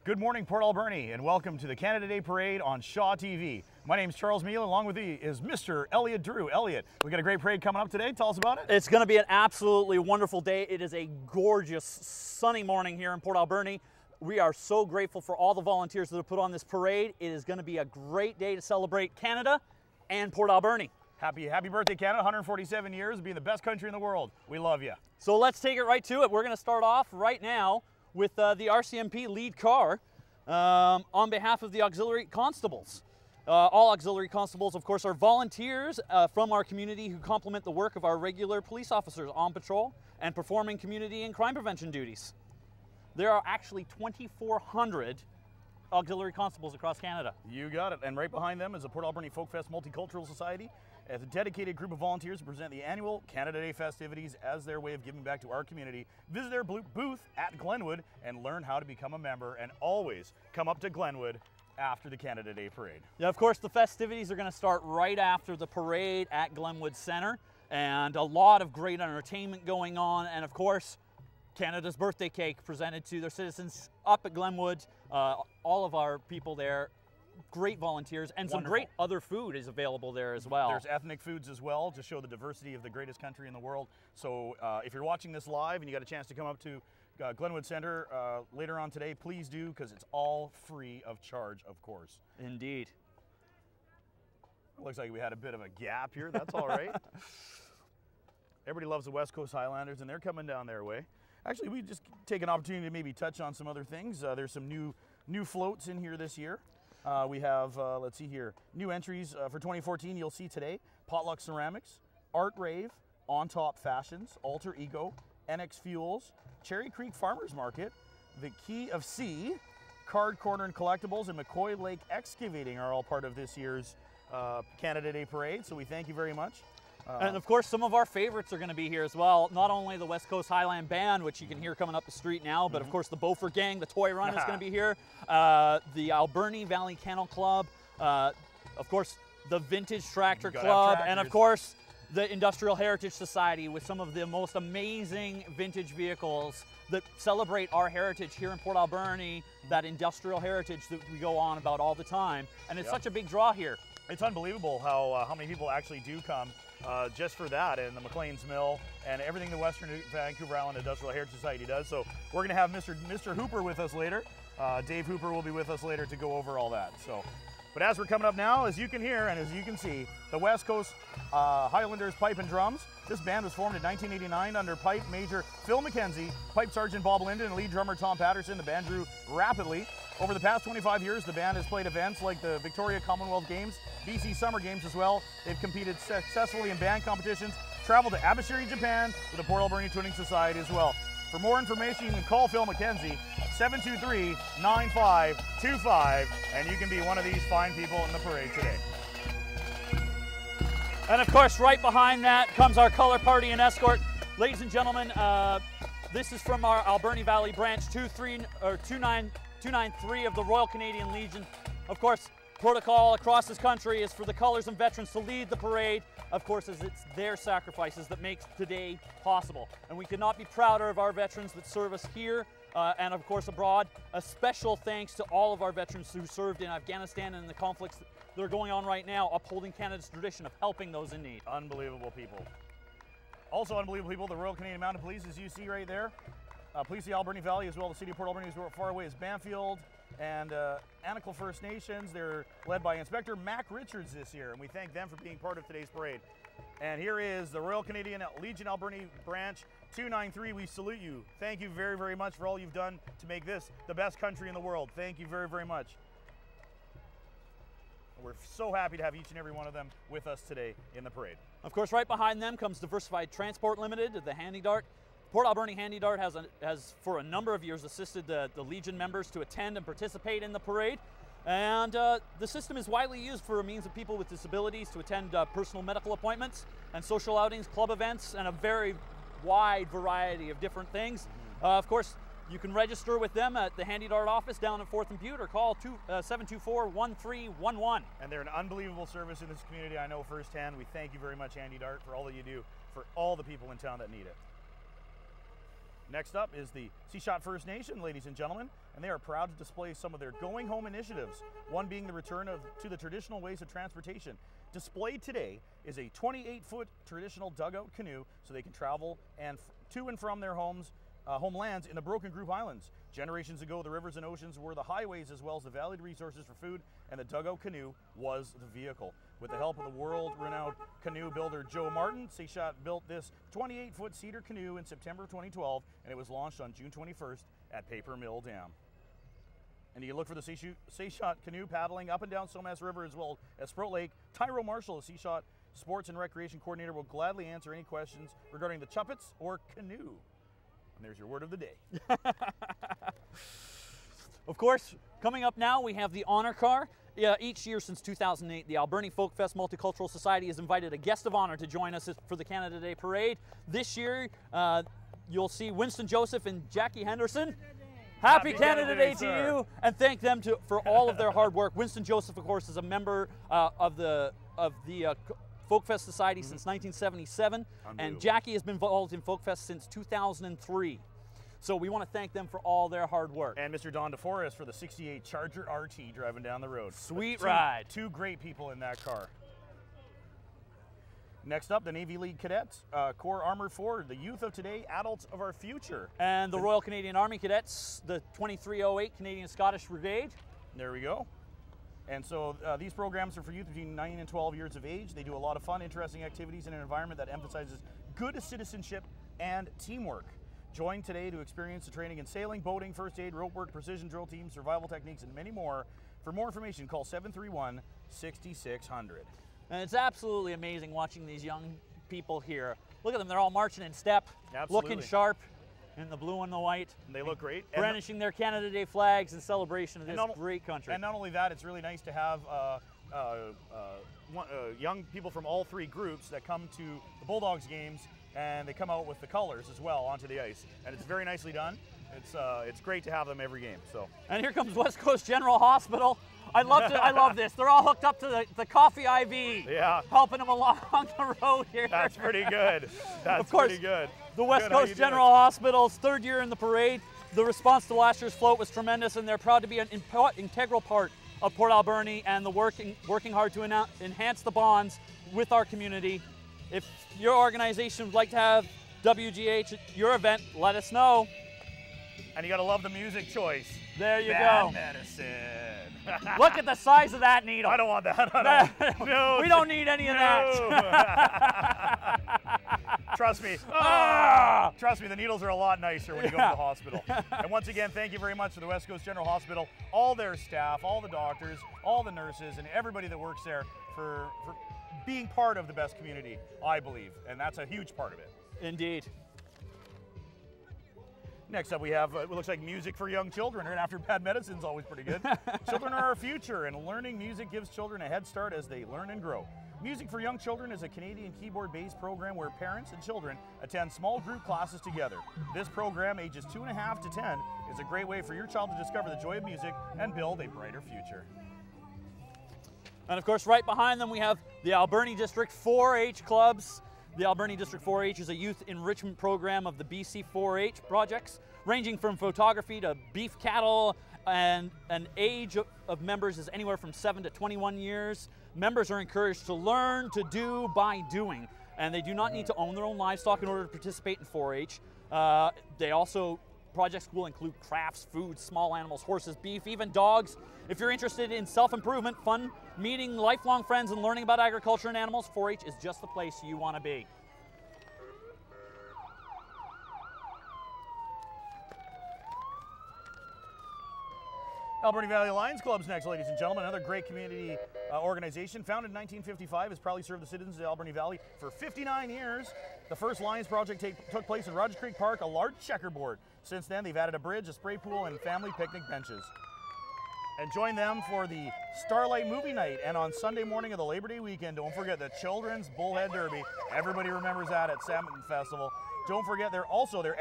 Good morning, Port Alberni, and welcome to the Canada Day Parade on Shaw TV. My name's Charles Meal, along with me is Mr. Elliot Drew. Elliot, we got a great parade coming up today. Tell us about it. It's going to be an absolutely wonderful day. It is a gorgeous, sunny morning here in Port Alberni. We are so grateful for all the volunteers that have put on this parade. It is going to be a great day to celebrate Canada and Port Alberni. Happy birthday, Canada. 147 years, being the best country in the world. We love you. So let's take it right to it. We're going to start off right now with the RCMP lead car on behalf of the auxiliary constables. All auxiliary constables, of course, are volunteers from our community who complement the work of our regular police officers on patrol and performing community and crime prevention duties. There are actually 2,400 auxiliary constables across Canada. You got it. And right behind them is the Port Alberni Folk Fest Multicultural Society, as a dedicated group of volunteers to present the annual Canada Day festivities as their way of giving back to our community. Visit their booth at Glenwood and learn how to become a member, and always come up to Glenwood after the Canada Day Parade. Yeah, of course, the festivities are going to start right after the parade at Glenwood Centre, and a lot of great entertainment going on, and of course, Canada's birthday cake presented to their citizens up at Glenwood. All of our people there, great volunteers, and some great other food is available there as well. There's ethnic foods as well to show the diversity of the greatest country in the world. So if you're watching this live and you got a chance to come up to Glenwood Centre later on today, please do, because it's all free of charge, of course. Indeed. It looks like we had a bit of a gap here. That's all right. Everybody loves the West Coast Highlanders, and they're coming down their way. Actually, we just take an opportunity to maybe touch on some other things. There's some new floats in here this year. We have, let's see here, new entries for 2014 you'll see today: Potluck Ceramics, Art Rave, On Top Fashions, Alter Ego, NX Fuels, Cherry Creek Farmers Market, the Key of Sea, Card Corner and Collectibles, and McCoy Lake Excavating are all part of this year's Canada Day Parade, so we thank you very much. And of course, some of our favorites are going to be here as well. Not only the West Coast Highland Band, which you can hear coming up the street now, but of course the Beaufort Gang, the Toy Run is going to be here. The Alberni Valley Kennel Club, of course the Vintage Tractor Club, and of course the Industrial Heritage Society with some of the most amazing vintage vehicles that celebrate our heritage here in Port Alberni, that industrial heritage that we go on about all the time. And it's such a big draw here. It's unbelievable how many people actually do come just for that, and the McLean's Mill and everything the Western Vancouver Island Industrial Heritage Society does. So we're going to have Mr. Hooper with us later. Dave Hooper will be with us later to go over all that. But as we're coming up now, as you can hear and as you can see, the West Coast Highlanders Pipe and Drums. This band was formed in 1989 under Pipe Major Phil McKenzie, Pipe Sergeant Bob Linden, and lead drummer Tom Patterson. The band grew rapidly. Over the past 25 years, the band has played events like the Victoria Commonwealth Games, BC Summer Games as well. They've competed successfully in band competitions, traveled to Abashiri, Japan, with the Port Alberni Twinning Society as well. For more information, you can call Phil McKenzie, 723-9525, and you can be one of these fine people in the parade today. And of course, right behind that comes our color party and escort. Ladies and gentlemen, this is from our Alberni Valley Branch 293 of the Royal Canadian Legion. Of course, protocol across this country is for the colors and veterans to lead the parade, of course, as it's their sacrifices that makes today possible. And we could not be prouder of our veterans that serve us here and of course abroad. A special thanks to all of our veterans who served in Afghanistan and in the conflicts that are going on right now, upholding Canada's tradition of helping those in need. Unbelievable people. Also unbelievable people, the Royal Canadian Mounted Police, as you see right there. Police of the Alberni Valley, as well the City of Port Alberni, as far away as Banfield and Anicle First Nations. They're led by Inspector Mac Richards this year, and we thank them for being part of today's parade. And here is the Royal Canadian Legion Alberni Branch 293. We salute you. Thank you very, very much for all you've done to make this the best country in the world. Thank you very, very much. We're so happy to have each and every one of them with us today in the parade. Of course, right behind them comes Diversified Transport Limited, the Handy Dart. Port Alberni Handy Dart has for a number of years assisted the Legion members to attend and participate in the parade. And the system is widely used for a means of people with disabilities to attend personal medical appointments and social outings, club events, and a very wide variety of different things. Of course, you can register with them at the Handy Dart office down at 4th and Butte, or call 724-1311. And they're an unbelievable service in this community, I know firsthand. We thank you very much, Handy Dart, for all that you do for all the people in town that need it. Next up is the Seashot First Nation, ladies and gentlemen, and they are proud to display some of their going home initiatives, one being the return to the traditional ways of transportation. Displayed today is a 28-foot traditional dugout canoe so they can travel to and from their homelands in the Broken Group Islands. Generations ago, the rivers and oceans were the highways as well as the valued resources for food, and the dugout canoe was the vehicle. With the help of the world-renowned canoe builder Joe Martin, Seashot built this 28-foot cedar canoe in September of 2012, and it was launched on June 21st at Paper Mill Dam. And you can look for the Seashot canoe paddling up and down Somas River as well as Sprout Lake. Tyro Marshall, the Seashot Sports and Recreation Coordinator, will gladly answer any questions regarding the Chuppets or canoe. And there's your word of the day. Of course, coming up now, we have the honor car. Each year since 2008, the Alberni Folk Fest Multicultural Society has invited a guest of honor to join us for the Canada Day Parade. This year, you'll see Winston Joseph and Jackie Henderson. Happy Canada Day to you, and thank them for all of their hard work. Winston Joseph, of course, is a member of the Folk Fest Society since 1977, and Jackie has been involved in Folk Fest since 2003. So we want to thank them for all their hard work. And Mr. Don DeForest for the 68 Charger RT driving down the road. Sweet ride. Two great people in that car. Next up, the Navy League Cadets, Corps Armored Forward, the youth of today, adults of our future. And the Royal Canadian Army Cadets, the 2308 Canadian Scottish Brigade. There we go. And so these programs are for youth between 9 and 12 years of age. They do a lot of fun, interesting activities in an environment that emphasizes good citizenship and teamwork. Join today to experience the training in sailing, boating, first aid, rope work, precision drill teams, survival techniques, and many more. For more information, call 731-6600. And it's absolutely amazing watching these young people here. Look at them, they're all marching in step, looking sharp in the blue and the white. And they look great. Brandishing their Canada Day flags in celebration of this great country. And not only that, it's really nice to have young people from all three groups that come to the Bulldogs games, and they come out with the colors as well onto the ice. And it's very nicely done. It's great to have them every game. So. And here comes West Coast General Hospital. I love this. They're all hooked up to the coffee IV. Yeah. Helping them along the road here. That's pretty good. That's of course, pretty good. The West Coast General Hospital's third year in the parade. The response to last year's float was tremendous, and they're proud to be an integral part of Port Alberni and the working hard to enhance the bonds with our community. If your organization would like to have WGH at your event, let us know. And you got to love the music choice. There you Bad go. Medicine. Look at the size of that needle. I don't want that. No. We don't need any of that. Trust me. Trust me, the needles are a lot nicer when you go to the hospital. And once again, thank you very much to the West Coast General Hospital, all their staff, all the doctors, all the nurses, and everybody that works there for being part of the best community, I believe. And that's a huge part of it. Indeed. Next up, we have what looks like music for young children, and after Bad Medicine's always pretty good. Children are our future, and learning music gives children a head start as they learn and grow. Music for Young Children is a Canadian keyboard-based program where parents and children attend small group classes together. This program, ages 2.5 to 10, is a great way for your child to discover the joy of music and build a brighter future. And of course, right behind them, we have the Alberni District 4-H clubs. The Alberni District 4-H is a youth enrichment program of the BC 4-H projects, ranging from photography to beef cattle, and an age of members is anywhere from 7 to 21 years. Members are encouraged to learn to do by doing, and they do not need to own their own livestock in order to participate in 4-H. Projects will include crafts, food, small animals, horses, beef, even dogs. If you're interested in self-improvement, fun, meeting lifelong friends, and learning about agriculture and animals, 4-H is just the place you want to be. Alberni Valley Lions Club's next, ladies and gentlemen. Another great community organization. Founded in 1955, has proudly served the citizens of the Alberni Valley for 59 years. The first Lions project took place in Rogers Creek Park, a large checkerboard. Since then, they've added a bridge, a spray pool, and family picnic benches. And join them for the Starlight Movie Night. And on Sunday morning of the Labor Day weekend, don't forget the Children's Bullhead Derby. Everybody remembers that at Salmon Festival. Don't forget their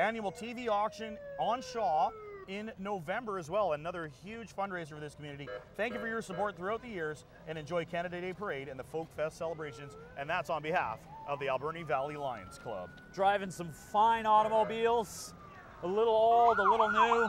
annual TV auction on Shaw in November as well. Another huge fundraiser for this community. Thank you for your support throughout the years, and enjoy Canada Day Parade and the Folk Fest celebrations. And that's on behalf of the Alberni Valley Lions Club. Driving some fine automobiles. a little old, a little new.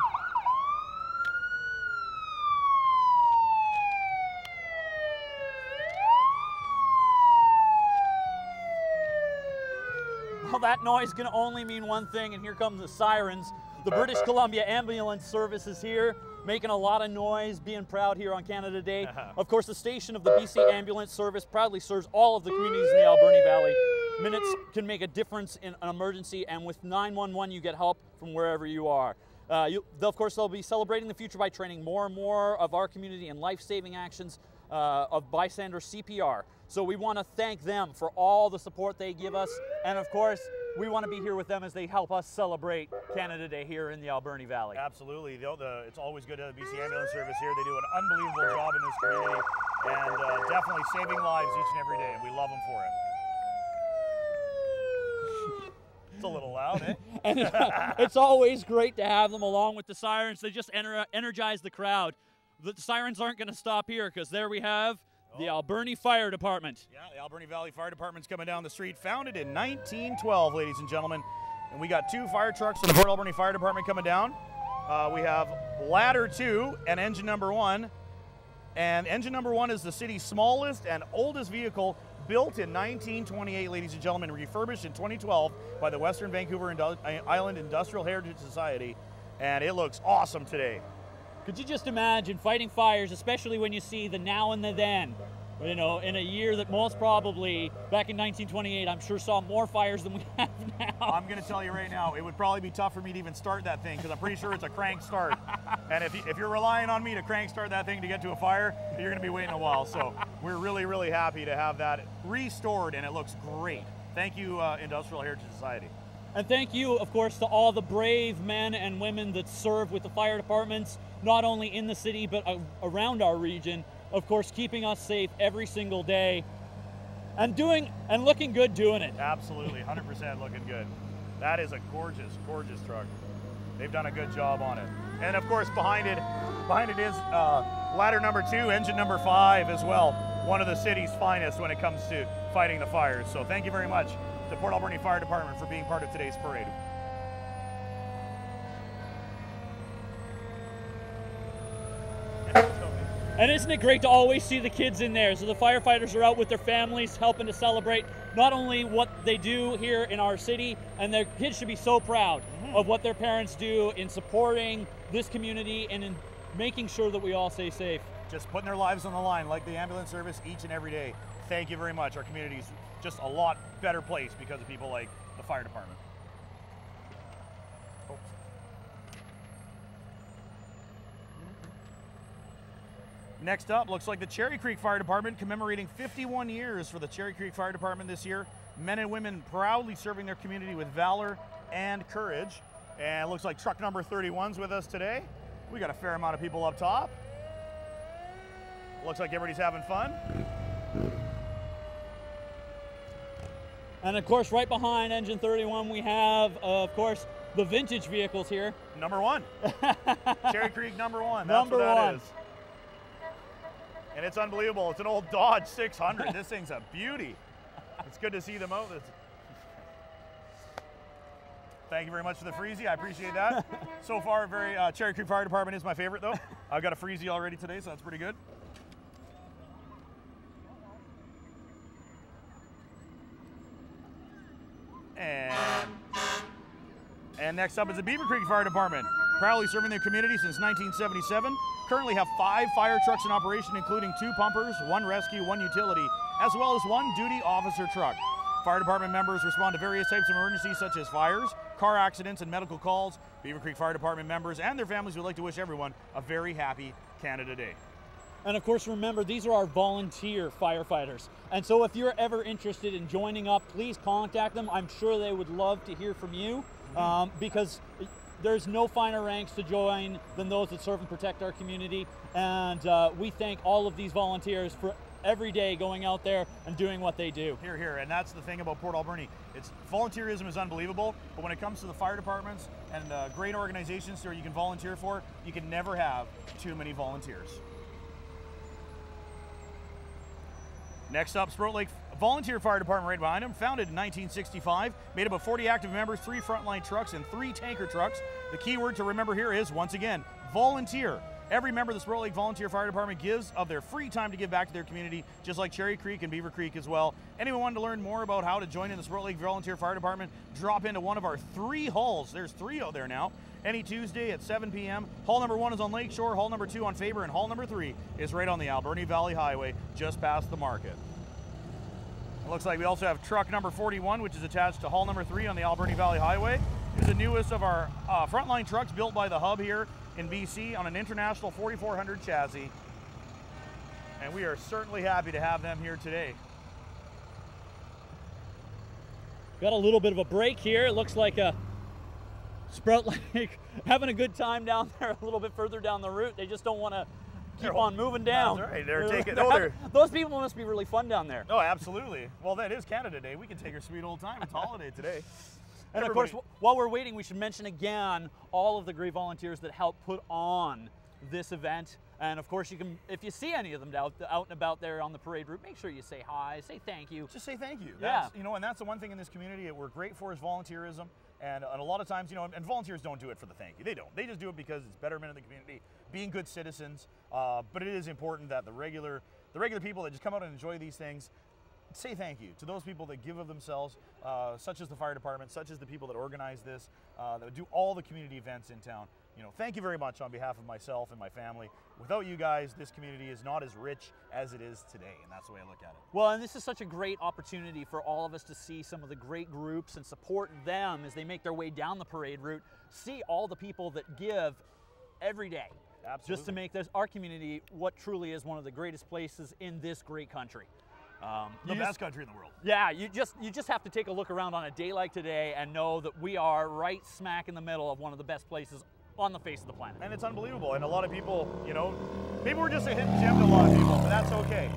Well, that noise can only mean one thing, and here come the sirens. The British Columbia Ambulance Service is here, making a lot of noise, being proud here on Canada Day. Of course, the station of the BC Ambulance Service proudly serves all of the communities in the Alberni Valley. Minutes can make a difference in an emergency, and with 911, you get help from wherever you are. Of course, they'll be celebrating the future by training more and more of our community in life-saving actions of bystander CPR. So we want to thank them for all the support they give us, and of course, we want to be here with them as they help us celebrate Canada Day here in the Alberni Valley. Absolutely. It's always good to have the BC Ambulance Service here. They do an unbelievable job in this community and definitely saving lives each and every day, and we love them for it. It's a little loud, eh? And it's always great to have them along with the sirens. They just energize the crowd. The sirens aren't going to stop here because there we have the Alberni Fire Department. Yeah, the Alberni Valley Fire Department's coming down the street, founded in 1912, ladies and gentlemen. And we got 2 fire trucks from the Port Alberni Fire Department coming down. We have ladder 2 and engine number 1. And engine number 1 is the city's smallest and oldest vehicle, built in 1928, ladies and gentlemen, refurbished in 2012 by the Western Vancouver Island Industrial Heritage Society. And it looks awesome today. Could you just imagine fighting fires, especially when you see the now and the then? You know, in a year that most probably, back in 1928, I'm sure saw more fires than we have now. I'm going to tell you right now, it would probably be tough for me to even start that thing because I'm pretty sure it's a crank start. And if you're relying on me to crank start that thing to get to a fire, you're going to be waiting a while. So we're really, really happy to have that restored, and it looks great. Thank you, Industrial Heritage Society. And thank you, of course, to all the brave men and women that serve with the fire departments, not only in the city, but around our region. Of course, keeping us safe every single day and looking good doing it. Absolutely, 100% looking good. That is a gorgeous, gorgeous truck. They've done a good job on it. And of course, behind it is ladder number 2, engine number 5 as well. One of the city's finest when it comes to fighting the fires. So thank you very much to the Port Alberni Fire Department for being part of today's parade. And isn't it great to always see the kids in there? So the firefighters are out with their families helping to celebrate not only what they do here in our city, and their kids should be so proud of what their parents do in supporting this community and in making sure that we all stay safe. Just putting their lives on the line like the ambulance service each and every day. Thank you very much. Our community is just a lot better place because of people like the fire department. Oops. Next up, looks like the Cherry Creek Fire Department commemorating 51 years for the Cherry Creek Fire Department this year. Men and women proudly serving their community with valor and courage. And it looks like truck number 31's with us today. We got a fair amount of people up top. Looks like everybody's having fun. And of course, right behind engine 31, we have, of course, the vintage vehicles here. Number 1. Cherry Creek number 1. That's Number what that 1. is. And it's unbelievable. It's an old Dodge 600. This thing's a beauty. It's good to see them out. Thank you very much for the freezy. I appreciate that. So far, Cherry Creek Fire Department is my favorite, though. I've got a freezy already today, so that's pretty good. And next up is the Beaver Creek Fire Department, proudly serving their community since 1977. Currently have 5 fire trucks in operation, including 2 pumpers, 1 rescue, 1 utility, as well as 1 duty officer truck. Fire department members respond to various types of emergencies such as fires, car accidents, and medical calls. Beaver Creek Fire Department members and their families would like to wish everyone a very happy Canada Day. And of course, remember, these are our volunteer firefighters. And so if you're ever interested in joining up, please contact them. I'm sure they would love to hear from you because there's no finer ranks to join than those that serve and protect our community. And we thank all of these volunteers for every day going out there and doing what they do. Here, here, and that's the thing about Port Alberni. Volunteerism is unbelievable, but when it comes to the fire departments and great organizations where you can volunteer for, you can never have too many volunteers. Next up, Sprout Lake Volunteer Fire Department right behind them, founded in 1965, made up of 40 active members, 3 frontline trucks, and 3 tanker trucks. The key word to remember here is, once again, volunteer. Every member of the Sprout Lake Volunteer Fire Department gives of their free time to give back to their community, just like Cherry Creek and Beaver Creek as well. Anyone wanting to learn more about how to join in the Sprout Lake Volunteer Fire Department, drop into one of our 3 halls. There's 3 out there now. Any Tuesday at 7 p.m. Hall number 1 is on Lakeshore, hall number 2 on Faber, and hall number 3 is right on the Alberni Valley Highway, just past the market. It looks like we also have truck number 41, which is attached to hall number 3 on the Alberni Valley Highway. It's the newest of our frontline trucks built by the Hub here in BC on an International 4400 chassis. And we are certainly happy to have them here today. Got a little bit of a break here. It looks like a Sprout Lake having a good time down there a little bit further down the route. They just don't want to keep on moving down. That's right. They're taking, those people must be really fun down there. Oh, absolutely. Well, that is Canada Day. We can take our sweet old time. It's holiday today. And of course, while we're waiting, we should mention again all of the great volunteers that help put on this event. And of course, you can, if you see any of them out and about there on the parade route, make sure you say hi, say thank you. Just say thank you. Yeah. That's, you know, and that's the one thing in this community that we're great for is volunteerism. And a lot of times, you know, and volunteers don't do it for the thank you. They don't. They just do it because it's betterment of the community, being good citizens. But it is important that the regular people that just come out and enjoy these things say thank you to those people that give of themselves, such as the fire department, such as the people that organize this, that do all the community events in town. You know, thank you very much on behalf of myself and my family. Without you guys, this community is not as rich as it is today, and that's the way I look at it. Well, and this is such a great opportunity for all of us to see some of the great groups and support them as they make their way down the parade route, see all the people that give every day. Absolutely. Just to make our community what truly is one of the greatest places in this great country. The best country in the world. Yeah, you just have to take a look around on a day like today and know that we are right smack in the middle of one of the best places on the face of the planet. And it's unbelievable. And a lot of people, you know, maybe we're just a hidden gem to a lot of people, but that's okay.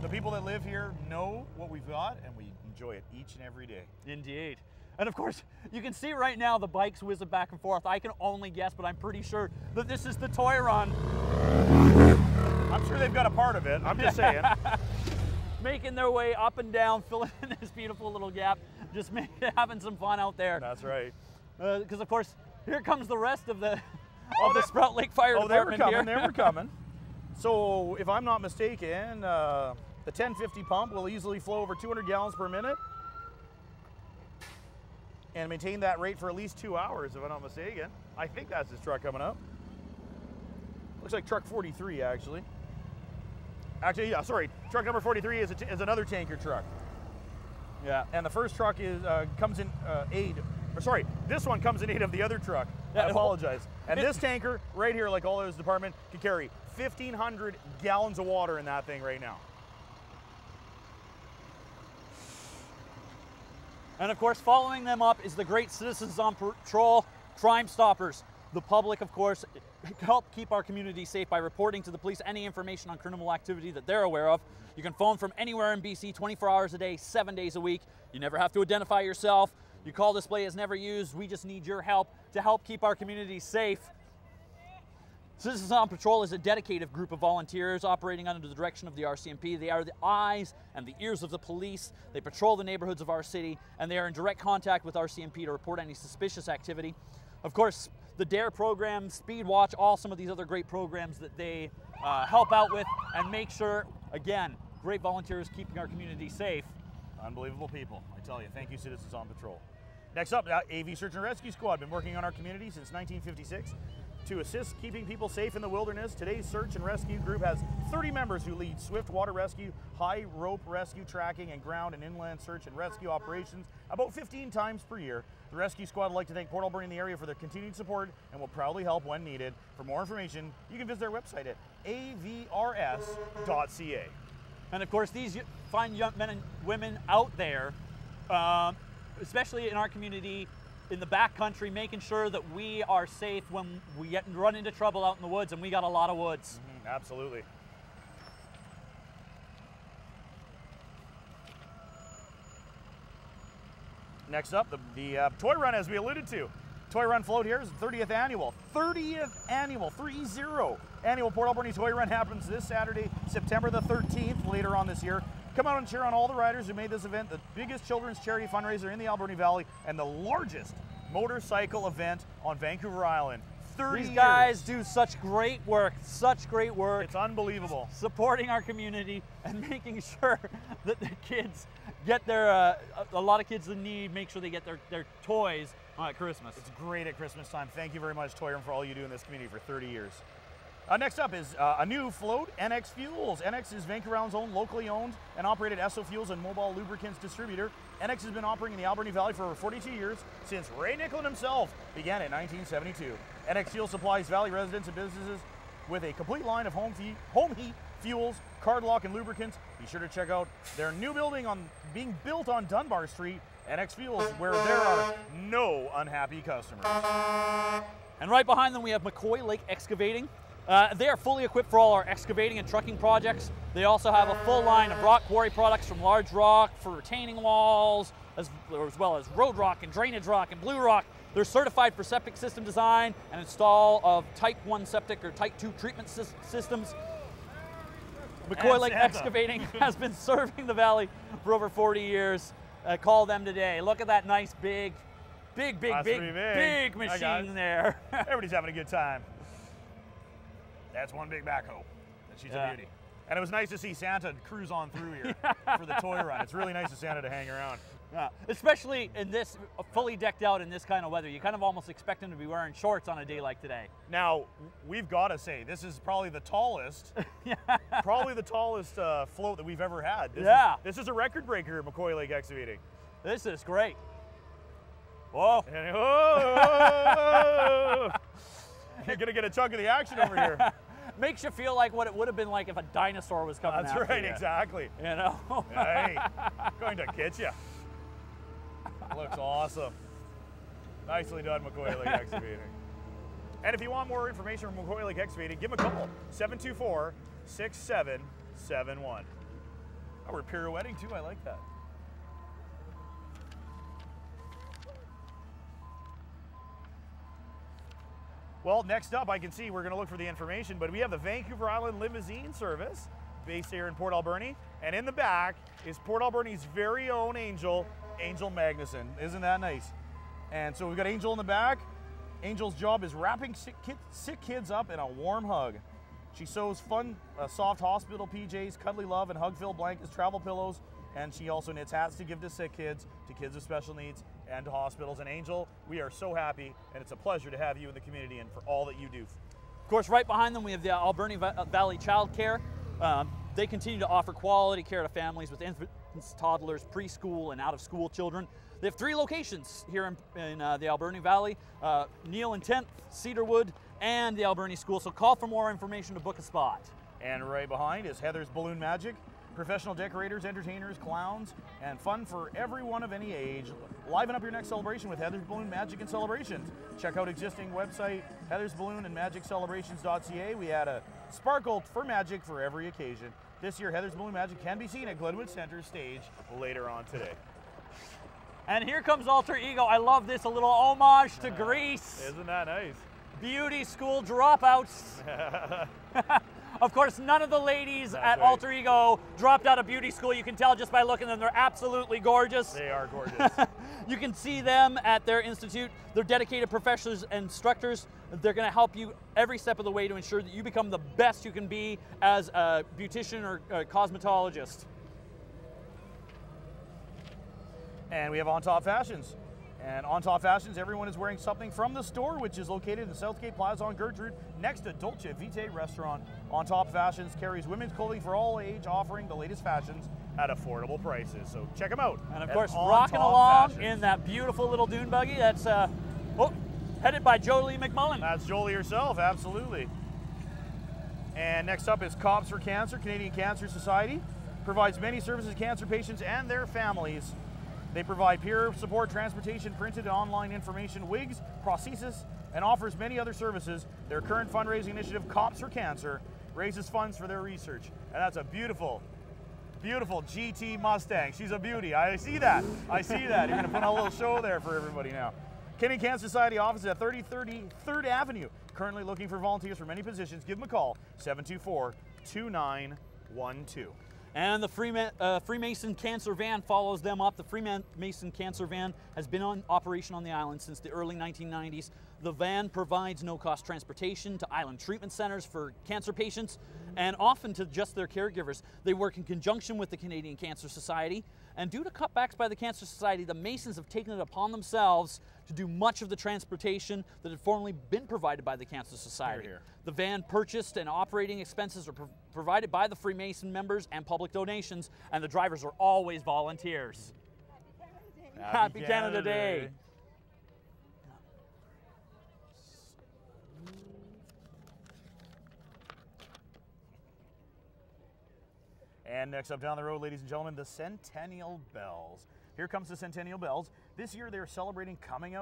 The people that live here know what we've got, and we enjoy it each and every day. Indeed. And of course, you can see right now the bikes whizzing back and forth. I can only guess, but I'm pretty sure that this is the toy run. I'm sure they've got a part of it. I'm just saying. Making their way up and down, filling in this beautiful little gap, just having some fun out there. That's right. Because of course, here comes the rest of the Sprout Lake Fire Department. They were coming. So if I'm not mistaken, the 1050 pump will easily flow over 200 gallons per minute and maintain that rate for at least 2 hours, if I'm not mistaken. I think that's this truck coming up. Looks like truck 43, actually. Actually, yeah, sorry. Truck number 43 is another tanker truck. Yeah. And the first truck is comes in aid. Or sorry, this one comes in aid of the other truck. I apologize. And this tanker right here, like all of this department, can carry 1,500 gallons of water in that thing right now. And of course, following them up is the great Citizens on Patrol Crime Stoppers. The public, of course, help keep our community safe by reporting to the police any information on criminal activity that they're aware of. You can phone from anywhere in BC 24 hours a day, 7 days a week. You never have to identify yourself. Your call display is never used. We just need your help to help keep our community safe. Citizens on Patrol is a dedicated group of volunteers operating under the direction of the RCMP. They are the eyes and the ears of the police. They patrol the neighborhoods of our city, and they are in direct contact with RCMP to report any suspicious activity. Of course, the DARE program, Speed Watch, all some of these other great programs that they help out with and make sure, again, great volunteers keeping our community safe. Unbelievable people, I tell you. Thank you, Citizens on Patrol. Next up, AV Search and Rescue Squad, been working on our community since 1956 to assist keeping people safe in the wilderness. Today's search and rescue group has 30 members who lead swift water rescue, high rope rescue, tracking, and ground and inland search and rescue operations about 15 times per year. The rescue squad would like to thank Port Alberni and the area for their continued support and will proudly help when needed. For more information, you can visit their website at avrs.ca. And of course, these fine young men and women out there, especially in our community, in the backcountry, making sure that we are safe when we run into trouble out in the woods, and we got a lot of woods. Absolutely. Next up, the toy run, as we alluded to. Toy run float here is the 30th annual. 30th annual, 3-0 annual Port Alberni Toy Run happens this Saturday, September the 13th, later on this year. Come out and cheer on all the riders who made this event, the biggest children's charity fundraiser in the Alberni Valley and the largest motorcycle event on Vancouver Island. 30 These guys years. do such great work, It's unbelievable. supporting our community and making sure that the kids get their, a lot of kids in need, make sure they get their toys at Christmas. It's great at Christmas time. Thank you very much, Toyrum, for all you do in this community for 30 years. Next up is a new float, NX Fuels. NX is Vancouver Island's own locally owned and operated Esso Fuels and mobile lubricants distributor. NX has been operating in the Alberni Valley for over 42 years, since Ray Nicklin himself began in 1972. NX Fuels supplies Valley residents and businesses with a complete line of home heat, fuels, card lock, and lubricants. Be sure to check out their new building being built on Dunbar Street, NX Fuels, where there are no unhappy customers. And right behind them we have McCoy Lake Excavating. They are fully equipped for all our excavating and trucking projects. They also have a full line of rock quarry products, from large rock for retaining walls, as well as road rock and drainage rock and blue rock. They're certified for septic system design and install of Type 1 septic or Type 2 treatment systems. McCoy Lake Excavating has been serving the valley for over 40 years. Call them today. Look at that nice big machine there. Everybody's having a good time. That's one big backhoe. And she's a beauty. And it was nice to see Santa cruise on through here for the toy run. It's really nice of Santa to hang around. Yeah, especially in this, fully decked out in this kind of weather. You kind of almost expect him to be wearing shorts on a day like today. Now, we've got to say, this is probably the tallest, float that we've ever had. This is a record breaker at McCoy Lake Excavating. This is great. Whoa. You're going to get a chunk of the action over here. Makes you feel like what it would have been like if a dinosaur was coming That's after right, you. exactly. You know? Hey, going to get you. Looks awesome. Nicely done, McCoy Lake Excavating. And if you want more information from McCoy Lake Excavating, give them a call, 724-6771. Oh, we're pirouetting too, I like that. Well, next up, I can see we're going to look for the information, but we have the Vancouver Island Limousine Service based here in Port Alberni. And in the back is Port Alberni's very own Angel Magnuson. Isn't that nice? And so we've got Angel in the back. Angel's job is wrapping sick kids up in a warm hug. She sews fun, soft hospital PJs, cuddly love, and hug-filled blankets, travel pillows, and she also knits hats to give to sick kids, to kids with special needs, and to hospitals. And Angel, we are so happy, and it's a pleasure to have you in the community and for all that you do. Of course, right behind them we have the Alberni Valley Child Care. They continue to offer quality care to families with infants, toddlers, preschool, and out-of-school children. They have 3 locations here in the Alberni Valley, Neil and 10th, Cedarwood, and the Alberni School. So call for more information to book a spot. And right behind is Heather's Balloon Magic. Professional decorators, entertainers, clowns, and fun for everyone of any age. Liven up your next celebration with Heather's Balloon Magic and Celebrations. Check out existing website, Heather's Balloon and Magic Celebrations.ca. We add a sparkle for magic for every occasion. This year, Heather's Balloon Magic can be seen at Glenwood Center stage later on today. And here comes Alter Ego. I love this, a little homage to Greece. Isn't that nice? Beauty school dropouts. Of course, none of the ladies at Alter Ego dropped out of beauty school. You can tell just by looking at them. They're absolutely gorgeous. They are gorgeous. You can see them at their institute. They're dedicated professors and instructors. They're going to help you every step of the way to ensure that you become the best you can be as a beautician or a cosmetologist. And we have On Top Fashions. And On Top Fashions, everyone is wearing something from the store, which is located in Southgate Plaza on Gertrude, next to Dolce Vita Restaurant. On Top Fashions carries women's clothing for all age, offering the latest fashions at affordable prices. So check them out. And of course, rocking along in that beautiful little dune buggy that's headed by Jolie McMullen. That's Jolie herself, absolutely. And next up is Cops for Cancer. Canadian Cancer Society provides many services to cancer patients and their families. They provide peer support, transportation, printed and online information, wigs, prosthesis, and offers many other services. Their current fundraising initiative, Cops for Cancer, raises funds for their research. And that's a beautiful, beautiful GT Mustang. She's a beauty. I see that. I see that. You're going to put on a little show there for everybody now. Canadian Cancer Society office at 3030 3rd Avenue. Currently looking for volunteers for many positions. Give them a call, 724-2912. And the Freemason Cancer Van follows them up. The Freemason Cancer Van has been on operation on the island since the early 1990s. The van provides no-cost transportation to island treatment centers for cancer patients and often to just their caregivers. They work in conjunction with the Canadian Cancer Society, and due to cutbacks by the Cancer Society, the Masons have taken it upon themselves to do much of the transportation that had formerly been provided by the Cancer Society. Hear, hear. The van purchased and operating expenses are provided by the Freemason members and public donations, and the drivers are always volunteers. Happy Canada Day. And next up down the road, ladies and gentlemen, the Centennial Bells. Here comes the Centennial Bells. This year they're celebrating coming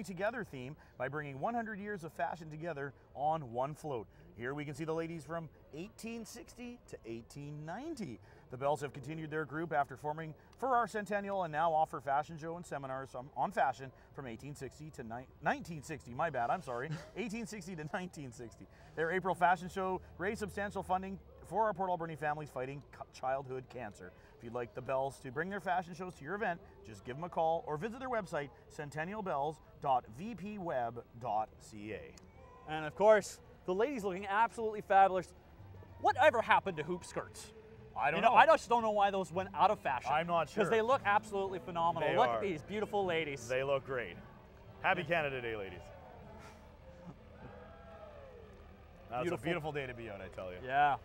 together theme by bringing 100 years of fashion together on one float. Here we can see the ladies from 1860 to 1890. The Bells have continued their group after forming for our centennial and now offer fashion show and seminars on fashion from 1860 to 1960. My bad, I'm sorry. 1860 to 1960. Their April fashion show raised substantial funding for our Port Alberni families fighting childhood cancer. If you'd like the Bells to bring their fashion shows to your event, just give them a call or visit their website, centennialbells.vpweb.ca. And of course, the ladies looking absolutely fabulous. Whatever happened to hoop skirts? I don't know. I just don't know why those went out of fashion. I'm not sure. Because they look absolutely phenomenal. They look are. at these beautiful ladies. They look great. Happy Canada Day, ladies. That's a beautiful day to be out, I tell you. Yeah.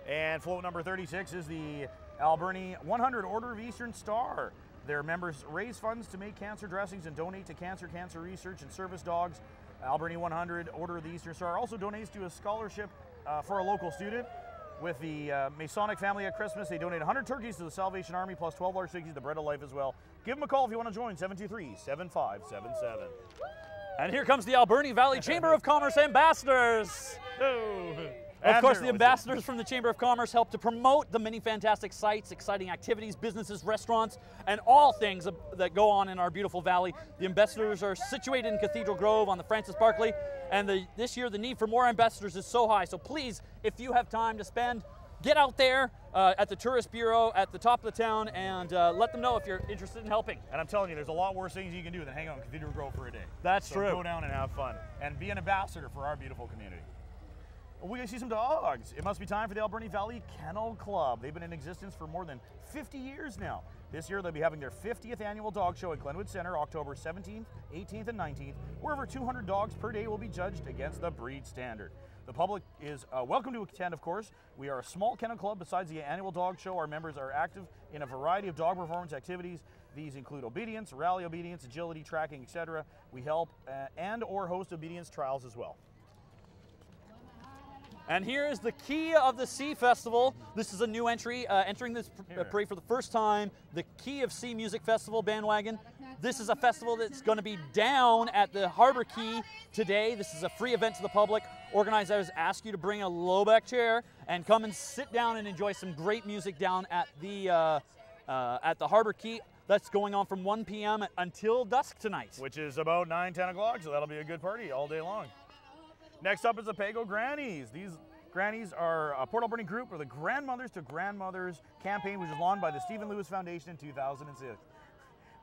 And float number 36 is the Alberni 100 Order of Eastern Star. Their members raise funds to make cancer dressings and donate to cancer research and service dogs. Alberni 100 Order of the Eastern Star also donates to a scholarship for a local student. With the Masonic family at Christmas, they donate 100 turkeys to the Salvation Army plus 12 large turkeys to Bread of Life as well. Give them a call if you want to join, 723-7577. And here comes the Alberni Valley Chamber of Commerce ambassadors. Of course, the ambassadors from the Chamber of Commerce help to promote the many fantastic sites, exciting activities, businesses, restaurants, and all things that go on in our beautiful valley. The ambassadors are situated in Cathedral Grove on the Francis Barkley, and this year the need for more ambassadors is so high. So please, if you have time to spend, get out there at the Tourist Bureau at the top of the town and let them know if you're interested in helping. And I'm telling you, there's a lot worse things you can do than hang out in Cathedral Grove for a day. That's true. Go down and have fun and be an ambassador for our beautiful community. Well, we're going to see some dogs. It must be time for the Alberni Valley Kennel Club. They've been in existence for more than 50 years now. This year, they'll be having their 50th annual dog show at Glenwood Center, October 17th, 18th, and 19th, where over 200 dogs per day will be judged against the breed standard. The public is welcome to attend, of course. We are a small kennel club. Besides the annual dog show, our members are active in a variety of dog performance activities. These include obedience, rally obedience, agility, tracking, etc. We help and or host obedience trials as well. And here is the Key of the Sea Festival. This is a new entry, entering this parade for the first time, the Key of Sea Music Festival bandwagon. This is a festival that's going to be down at the Harbor Key today. This is a free event to the public. Organizers ask you to bring a low back chair and come and sit down and enjoy some great music down at the Harbor Key. That's going on from 1 p.m. until dusk tonight. Which is about 9, 10 o'clock, so that'll be a good party all day long. Next up is the Pago Grannies. These grannies are a Port Alberni group for the Grandmothers to Grandmothers campaign, which was launched by the Stephen Lewis Foundation in 2006.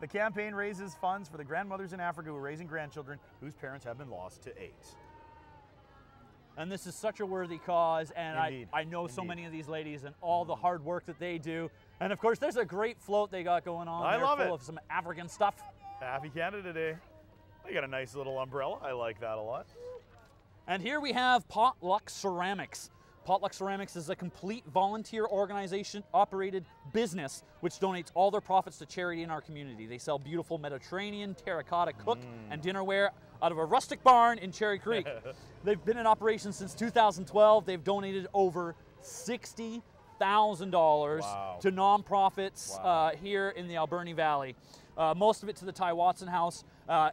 The campaign raises funds for the grandmothers in Africa who are raising grandchildren whose parents have been lost to AIDS. And this is such a worthy cause, and I know so many of these ladies and all the hard work that they do. And of course, there's a great float they got going on. I love it. Full of some African stuff. Happy Canada Day. They got a nice little umbrella. I like that a lot. And here we have Potluck Ceramics. Potluck Ceramics is a complete volunteer organization operated business which donates all their profits to charity in our community. They sell beautiful Mediterranean terracotta cook and dinnerware out of a rustic barn in Cherry Creek. They've been in operation since 2012. They've donated over $60,000 to nonprofits here in the Alberni Valley. Most of it to the Ty Watson House.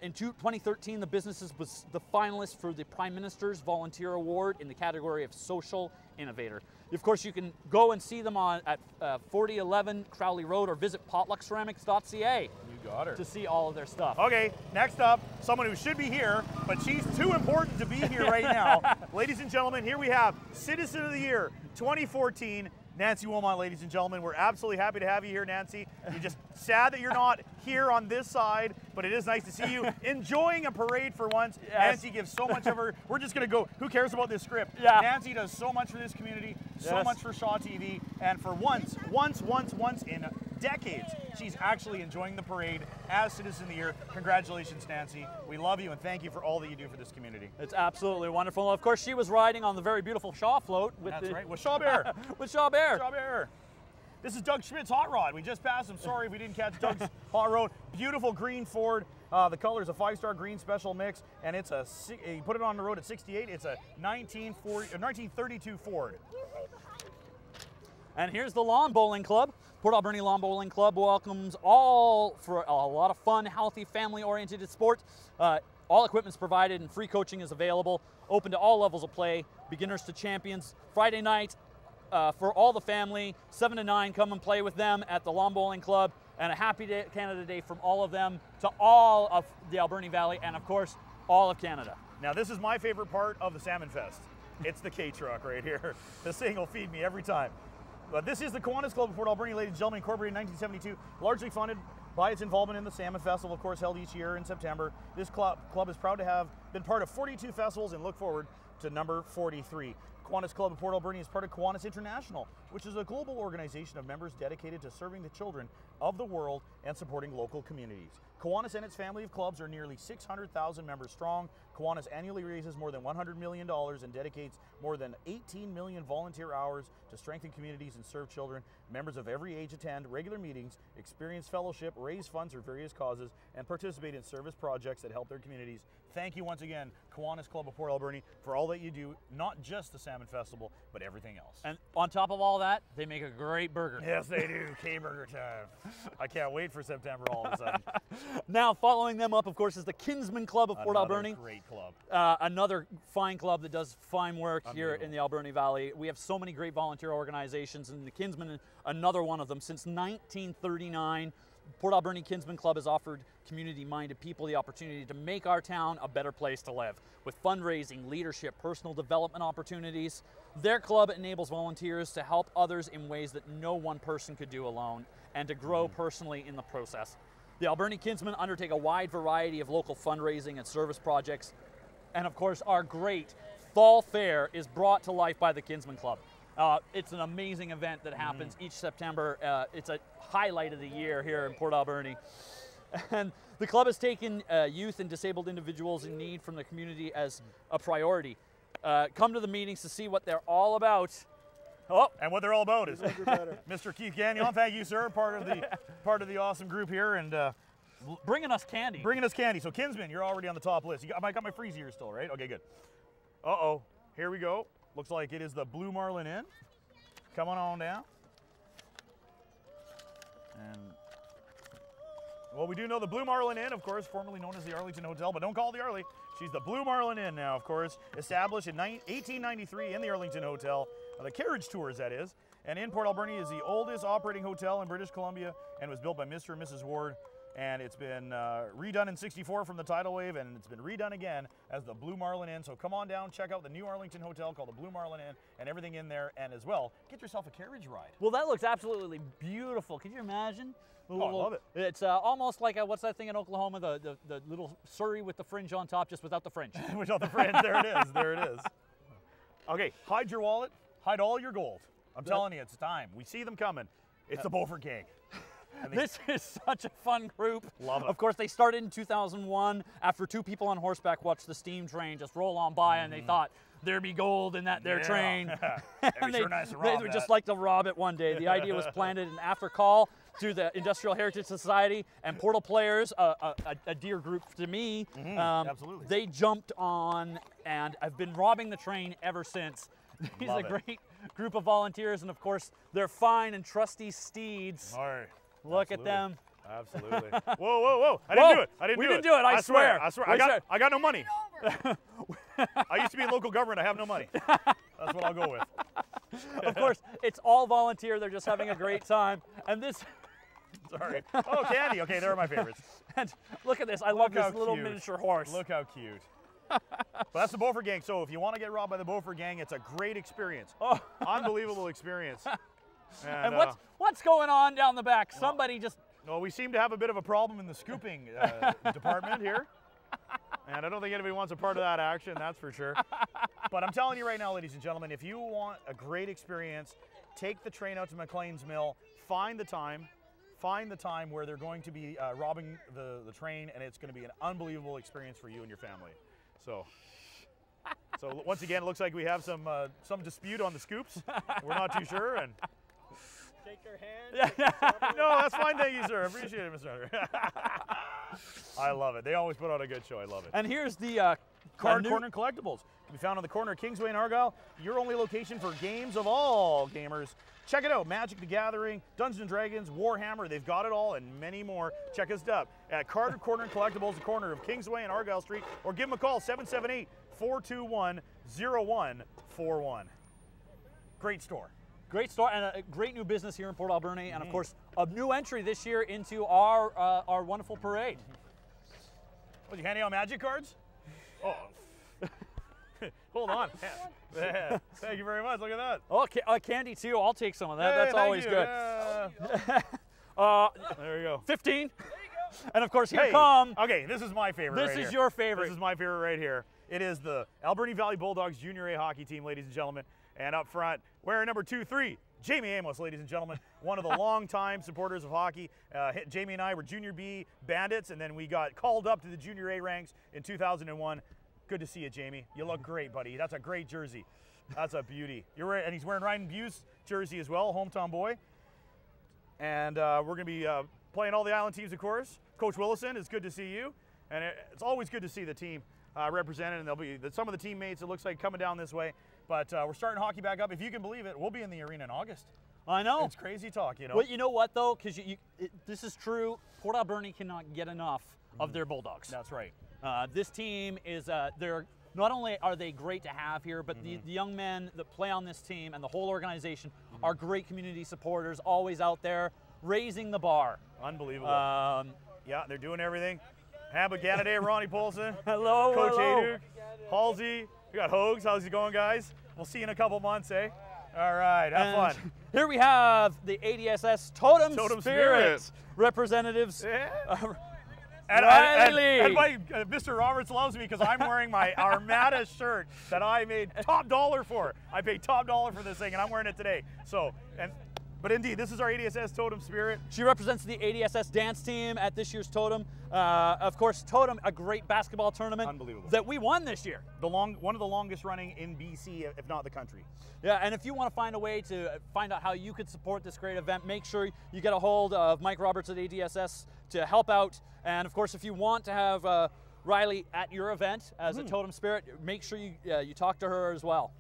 In 2013, the business was the finalist for the Prime Minister's Volunteer Award in the category of Social Innovator. Of course, you can go and see them at 4011 Crowley Road or visit potluckceramics.ca. You Got her. to see all of their stuff. Okay, next up, someone who should be here, but she's too important to be here right now. Ladies and gentlemen, here we have Citizen of the Year 2014, Nancy Wilmot, ladies and gentlemen. We're absolutely happy to have you here, Nancy. You're just sad that you're not here on this side, but it is nice to see you enjoying a parade for once. Yes. Nancy gives so much of her. We're just going to go. Who cares about this script? Yeah. Nancy does so much for this community, so Yes. much for Shaw TV, and for once in decades, she's actually enjoying the parade as Citizen of the Year. Congratulations, Nancy. We love you and thank you for all that you do for this community. It's absolutely wonderful. Of course, she was riding on the very beautiful Shaw float with That's right, with Shaw Bear. with Shaw Bear. Shaw Bear. This is Doug Schmidt's hot rod. We just passed him. Sorry if we didn't catch Doug's hot rod. Beautiful green Ford. The color is a 5-star green special mix, and it's you put it on the road at 68. It's a 1932 Ford. And here's the Lawn Bowling Club. Port Alberni Lawn Bowling Club welcomes all for a lot of fun, healthy, family-oriented sport. All equipment's provided and free coaching is available. Open to all levels of play, beginners to champions. Friday night for all the family, 7 to 9, come and play with them at the Lawn Bowling Club. And a happy day, Canada Day from all of them to all of the Alberni Valley and, of course, all of Canada. Now, this is my favorite part of the Salmon Fest. It's the K-Truck right here. This thing will feed me every time. But this is the Kiwanis Club of Port Alberni, ladies and gentlemen, incorporated in 1972, largely funded by its involvement in the Salmon Festival, of course, held each year in September. This club is proud to have been part of 42 festivals and look forward to number 43. Kiwanis Club of Port Alberni is part of Kiwanis International, which is a global organization of members dedicated to serving the children of the world and supporting local communities. Kiwanis and its family of clubs are nearly 600,000 members strong. Kiwanis annually raises more than $100 million and dedicates more than 18 million volunteer hours to strengthen communities and serve children. Members of every age attend regular meetings, experience fellowship, raise funds for various causes, and participate in service projects that help their communities. Thank you once again, Kiwanis Club of Port Alberni, for all that you do, not just the Salmon Festival, but everything else. And on top of all that, they make a great burger. Yes, they do. K-Burger time. I can't wait for September all of a sudden. Now, following them up, of course, is the Kinsman Club of Port Alberni. Great club. Another fine club that does fine work here in the Alberni Valley. We have so many great volunteer organizations, and the Kinsman, another one of them. Since 1939, Port Alberni Kinsman Club has offered community-minded people the opportunity to make our town a better place to live. With fundraising, leadership, personal development opportunities, their club enables volunteers to help others in ways that no one person could do alone, and to grow personally in the process. The Alberni Kinsmen undertake a wide variety of local fundraising and service projects, and of course our great Fall Fair is brought to life by the Kinsman Club. It's an amazing event that happens each September. It's a highlight of the year here in Port Alberni. And the club has taken youth and disabled individuals in need from the community as a priority. Come to the meetings to see what they're all about. Oh, and what they're all about is Mr. Keith Gagnon. Thank you, sir, part of the awesome group here, and bringing us candy. Bringing us candy. So Kinsman, you're already on the top list. I got my freeze here still, right? Okay, good. Uh-oh, here we go. Looks like it is the Blue Marlin Inn. Coming on down. And, well, we do know the Blue Marlin Inn, of course, formerly known as the Arlington Hotel, but don't call it the Arlie. She's the Blue Marlin Inn now, of course, established in 1893 in the Arlington Hotel. The carriage tours, that is. And in Port Alberni is the oldest operating hotel in British Columbia and was built by Mr. and Mrs. Ward. And it's been redone in '64 from the tidal wave, and it's been redone again as the Blue Marlin Inn. So come on down, check out the new Arlington Hotel called the Blue Marlin Inn, and everything in there. And as well, get yourself a carriage ride. Well, that looks absolutely beautiful. Can you imagine? Oh, I love it. It's almost like what's that thing in Oklahoma, the little Surrey with the fringe on top, just without the fringe. Without the fringe, there it is, there it is. Okay, hide your wallet, hide all your gold. I'm telling you, it's time. We see them coming. It's the Beaufort Gang. This is such a fun group. Love it. Of course, they started in 2001 after two people on horseback watched the steam train just roll on by, and they thought there be gold in that their train. And they, sure nice to rob they would just like to rob it one day. The idea was planted, and after call to the Industrial Heritage Society and Portal Players, a dear group to me, absolutely. they jumped on and have been robbing the train ever since. He's a great group of volunteers, and of course, they're fine and trusty steeds. All right. Look at them. Absolutely. Whoa, whoa, whoa. I didn't do it. I didn't we do it. We didn't do it. I swear. I swear. I got no money. I used to be in local government. I have no money. That's what I'll go with. Of course, it's all volunteer. They're just having a great time. And this Sorry. Oh, candy. Okay, they're my favorites. And look at this. I love Look this how little cute. miniature horse. Look how cute. But that's the Beaufort gang. So if you want to get robbed by the Beaufort gang, it's a great experience. Oh. Unbelievable experience. And what's going on down the back? Somebody just... Well, we seem to have a bit of a problem in the scooping department here. And I don't think anybody wants a part of that action, that's for sure. But I'm telling you right now, ladies and gentlemen, if you want a great experience, take the train out to McLean's Mill, find the time where they're going to be robbing the train, and it's going to be an unbelievable experience for you and your family. So once again, it looks like we have some dispute on the scoops. We're not too sure. And shake your hand. no, that's fine. Thank you, sir. I appreciate it, Mr. Hunter. I love it. They always put on a good show. I love it. And here's the Card Corner Collectibles. Can be found on the corner of Kingsway and Argyle. Your only location for games of all gamers. Check it out. Magic the Gathering, Dungeons & Dragons, Warhammer. They've got it all and many more. Check us up at Card Corner Collectibles, the corner of Kingsway and Argyle Street, or give them a call, 778-421-0141. Great store. Great store and a great new business here in Port Alberni, and of course a new entry this year into our wonderful parade. Was you handing out magic cards? Oh, hold on. Yeah. Thank you very much. Look at that. Okay, candy too. I'll take some of that. Hey, That's always you. good. There you go. 15. There you go. And of course, here Hey, come. Okay, this is my favorite. This right is here. your favorite. This is my favorite right here. It is the Alberni Valley Bulldogs Junior A hockey team, ladies and gentlemen. And up front, wearing number 23, Jamie Amos, ladies and gentlemen, one of the longtime supporters of hockey. Jamie and I were Junior B bandits, and then we got called up to the Junior A ranks in 2001. Good to see you, Jamie. You look great, buddy. That's a great jersey. That's a beauty. And he's wearing Ryan Bue's jersey as well, hometown boy. And we're going to be playing all the island teams, of course. Coach Willison, it's good to see you. And it's always good to see the team represented, and there'll be some of the teammates, it looks like, coming down this way. But we're starting hockey back up. If you can believe it, we'll be in the arena in August. I know. It's crazy talk, you know. Well, you know what, though? Because this is true. Port Alberni cannot get enough of their Bulldogs. That's right. This team is, they're not only are they great to have here, but the young men that play on this team and the whole organization are great community supporters, always out there raising the bar. Unbelievable. Yeah, they're doing everything. Hamba Ganaday, Ronnie Polson. Hello, Coach hello. Hayduk, Halsey. We got Hogs. How's it going, guys? We'll see you in a couple months, eh? All right, have fun. Here we have the ADSS Totem Spirit representatives. Yeah. And Mr. Roberts loves me because I'm wearing my Armada shirt that I made top dollar for. I paid top dollar for this thing, and I'm wearing it today. But indeed, this is our ADSS Totem Spirit. She represents the ADSS dance team at this year's Totem. Of course, Totem, a great basketball tournament. Unbelievable. That we won this year. One of the longest running in BC, if not the country. Yeah, and if you want to find a way to find out how you could support this great event, make sure you get a hold of Mike Roberts at ADSS to help out. And of course, if you want to have Riley at your event as a Totem Spirit, make sure you talk to her as well.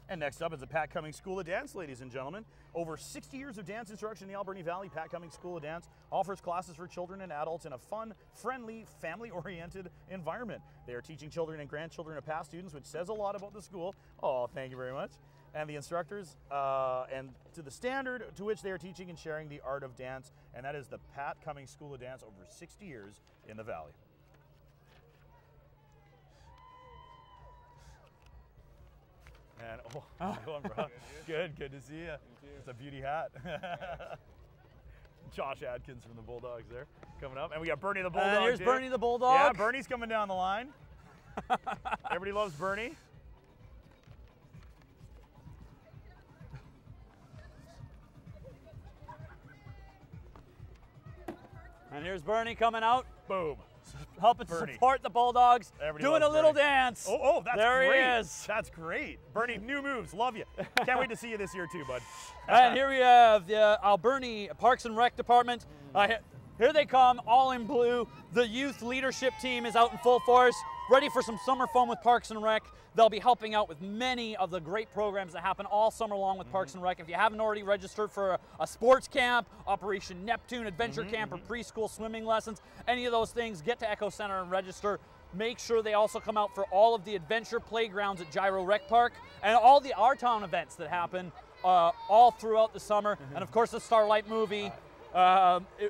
And next up is the Pat Cummings School of Dance, ladies and gentlemen. Over 60 years of dance instruction in the Alberni Valley, Pat Cummings School of Dance offers classes for children and adults in a fun, friendly, family-oriented environment. They are teaching children and grandchildren of past students, which says a lot about the school. Oh, thank you very much. And the instructors, and to the standard to which they are teaching and sharing the art of dance. And that is the Pat Cummings School of Dance, over 60 years in the Valley. And good to see you. It's a beauty hat. Josh Adkins from the Bulldogs there coming up, and we got Bernie the Bulldog. And here's too. Bernie the Bulldog. Yeah, Bernie's coming down the line. Everybody loves Bernie. And here's Bernie coming out. Boom. Helping Bernie. support the Bulldogs, Everybody doing a loves little Bernie. dance. Oh, that's there great. He is. That's great. Bernie, new moves. Love you. Can't wait to see you this year too, bud. And here we have the Alberni Parks and Rec Department. Here they come, all in blue. The youth leadership team is out in full force, ready for some summer fun with Parks and Rec. They'll be helping out with many of the great programs that happen all summer long with Parks and Rec. If you haven't already registered for a sports camp, Operation Neptune, adventure camp, or preschool swimming lessons, any of those things, get to Echo Center and register. Make sure they also come out for all of the adventure playgrounds at Gyro Rec Park and all the Our Town events that happen all throughout the summer. And of course, the Starlight movie.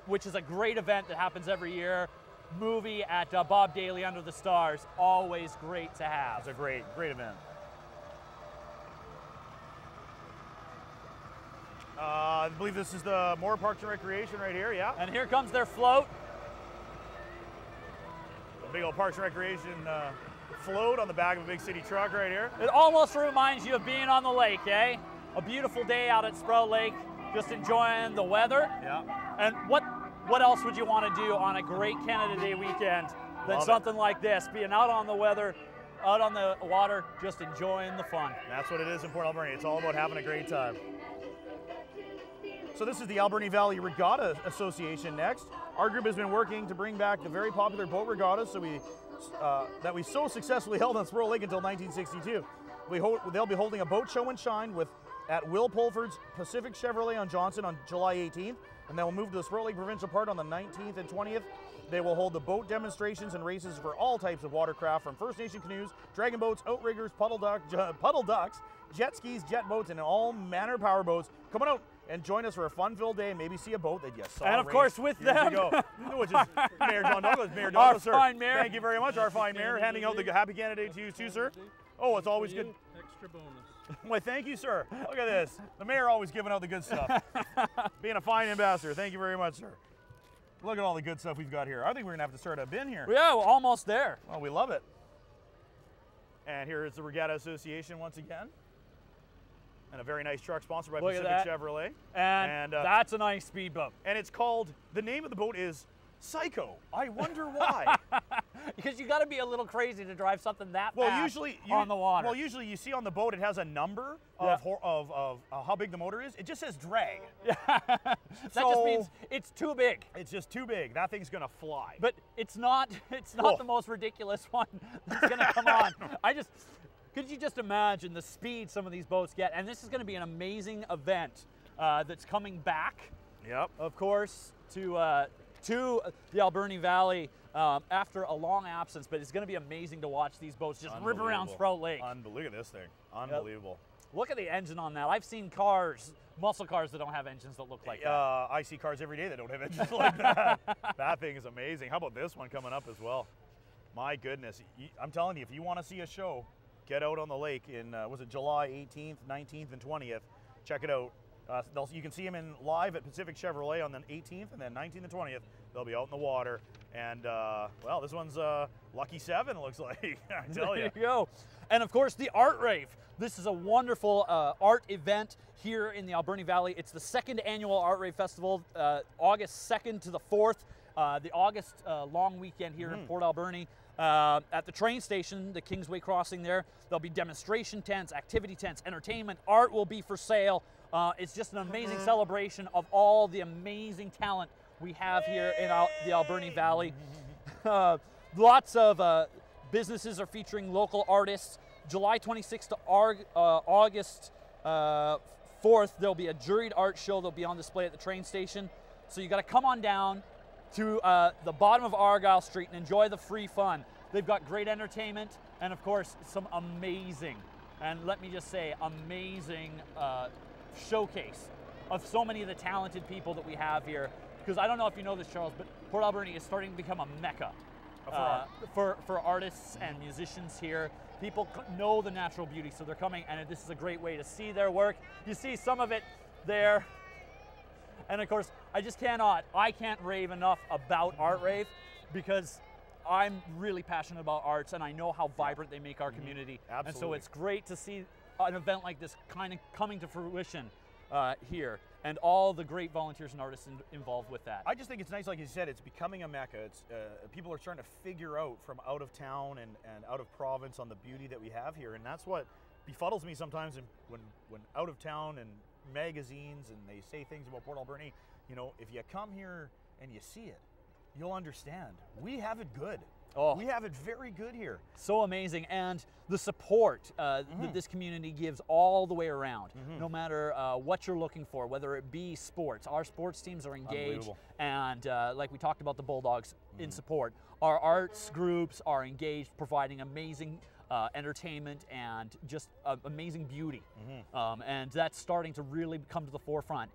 which is a great event that happens every year. Movie at Bob Daly Under the Stars, always great to have. It's a great event. I believe this is the Moore Parks and Recreation right here, yeah. And here comes their float. A big old Parks and Recreation float on the back of a big city truck right here. It almost reminds you of being on the lake, eh? A beautiful day out at Sprout Lake, just enjoying the weather. Yeah. And what else would you want to do on a great Canada Day weekend than Love something like this? Being out on the weather, out on the water, just enjoying the fun. That's what it is in Port Alberni. It's all about having a great time. So this is the Alberni Valley Regatta Association next. Our group has been working to bring back the very popular boat regattas that we so successfully held on Sprout Lake until 1962. They'll be holding a boat show and shine at Will Pulford's Pacific Chevrolet on Johnson on July 18th, and then we'll move to the Sprout Lake Provincial Park on the 19th and 20th. They will hold the boat demonstrations and races for all types of watercraft, from First Nation canoes, dragon boats, outriggers, puddle ducks, jet skis, jet boats, and all manner of power boats. Come on out and join us for a fun-filled day and maybe see a boat that you saw. And of course with them, which is Mayor John Douglas. Mayor Douglas, sir. Our fine mayor. Thank you very much, our fine mayor. Handing out the Happy Canada Day to you too, sir. Oh, it's always good. Extra bonus. Why, thank you, sir. Look at this. The mayor always giving out the good stuff. Being a fine ambassador. Thank you very much, sir. Look at all the good stuff we've got here. I think we're gonna have to start a bin here. Yeah, we're almost there. Well, we love it. And here is the Regatta Association once again. And a very nice truck sponsored by Pacific Chevrolet. And that's a nice speedboat. And it's called, the name of the boat is Psycho. I wonder why. Because you got to be a little crazy to drive something that Well, fast usually on the water. Well, usually you see on the boat it has a number of how big the motor is. It just says drag. That just means it's too big. It's just too big. That thing's gonna fly. But it's not the most ridiculous one that's gonna come on. Could you just imagine the speed some of these boats get? And this is gonna be an amazing event that's coming back. Yep. Of course, to the Alberni Valley after a long absence, but it's going to be amazing to watch these boats just rip around Sprout Lake. Look at this thing. Unbelievable. Yep. Look at the engine on that. I've seen cars, muscle cars that don't have engines that look like that. I see cars every day that don't have engines like that. That thing is amazing. How about this one coming up as well? My goodness. I'm telling you, if you want to see a show, get out on the lake in, was it July 18th, 19th, and 20th. Check it out. You can see them live at Pacific Chevrolet on the 18th, and then 19th and 20th, they'll be out in the water. And, well, this one's lucky 7, it looks like, I tell you. There you go. And, of course, the Art Rave. This is a wonderful art event here in the Alberni Valley. It's the 2nd annual Art Rave Festival, August 2nd to the 4th, the August long weekend here in Port Alberni. At the train station, the Kingsway Crossing there, there'll be demonstration tents, activity tents, entertainment, art will be for sale. It's just an amazing celebration of all the amazing talent we have here in the Alberni Valley. Lots of businesses are featuring local artists. July 26th to August 4th, there'll be a juried art show that'll be on display at the train station. So you got to come on down to the bottom of Argyle Street and enjoy the free fun. They've got great entertainment and, of course, some amazing, and let me just say, amazing showcase of so many of the talented people that we have here. Because I don't know if you know this, Charles, but Port Alberni is starting to become a mecca for artists and musicians here. People know the natural beauty, so they're coming, and this is a great way to see their work. You see some of it there. And of course, I can't rave enough about Art Rave, because I'm really passionate about arts and I know how vibrant they make our community. Absolutely. And so it's great to see an event like this kind of coming to fruition here, and all the great volunteers and artists involved with that. I just think it's nice, like you said, it's becoming a mecca. It's people are starting to figure out from out of town and out of province on the beauty that we have here, and that's what befuddles me sometimes when out of town and magazines and they say things about Port Alberni. You know, if you come here and you see it, you'll understand. We have it good. Oh. We have it very good here. So amazing, and the support that this community gives all the way around, no matter what you're looking for, whether it be sports. Our sports teams are engaged, and like we talked about the Bulldogs in support. Our arts groups are engaged, providing amazing entertainment and just amazing beauty. And that's starting to really come to the forefront.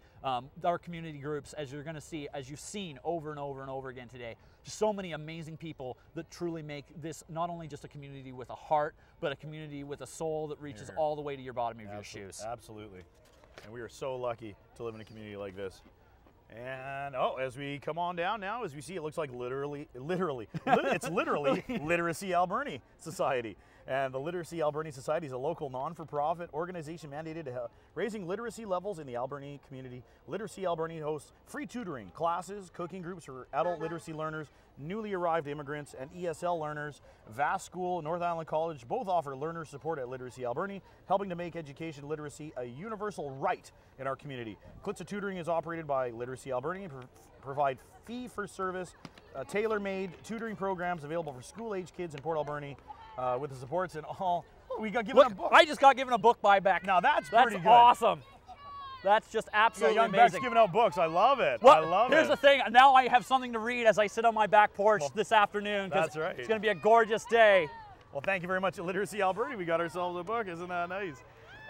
Our community groups, as you're going to see, as you've seen over and over and over again today, just so many amazing people that truly make this not only just a community with a heart, but a community with a soul that reaches all the way to your bottom of your shoes. Absolutely. And we are so lucky to live in a community like this. And as we come on down now, as we see, it looks like it's literally Literacy Alberni Society. And the Literacy Alberni Society is a local non-for-profit organization mandated to raising literacy levels in the Alberni community. Literacy Alberni hosts free tutoring, classes, cooking groups for adult literacy learners, newly arrived immigrants, and ESL learners. Vast School, North Island College both offer learner support at Literacy Alberni, helping to make education literacy a universal right in our community. Klitza Tutoring is operated by Literacy Alberni and provide fee-for-service, tailor-made tutoring programs available for school-age kids in Port Alberni. With the supports and all. Oh, we got given a book. I just got given a book buyback. Now that's pretty good. Awesome. That's just absolutely young amazing. Beck's giving out books. I love it. Well, I love here's the thing. Now I have something to read as I sit on my back porch this afternoon. That's right. It's going to be a gorgeous day. Well, thank you very much at Literacy Alberni. We got ourselves a book. Isn't that nice?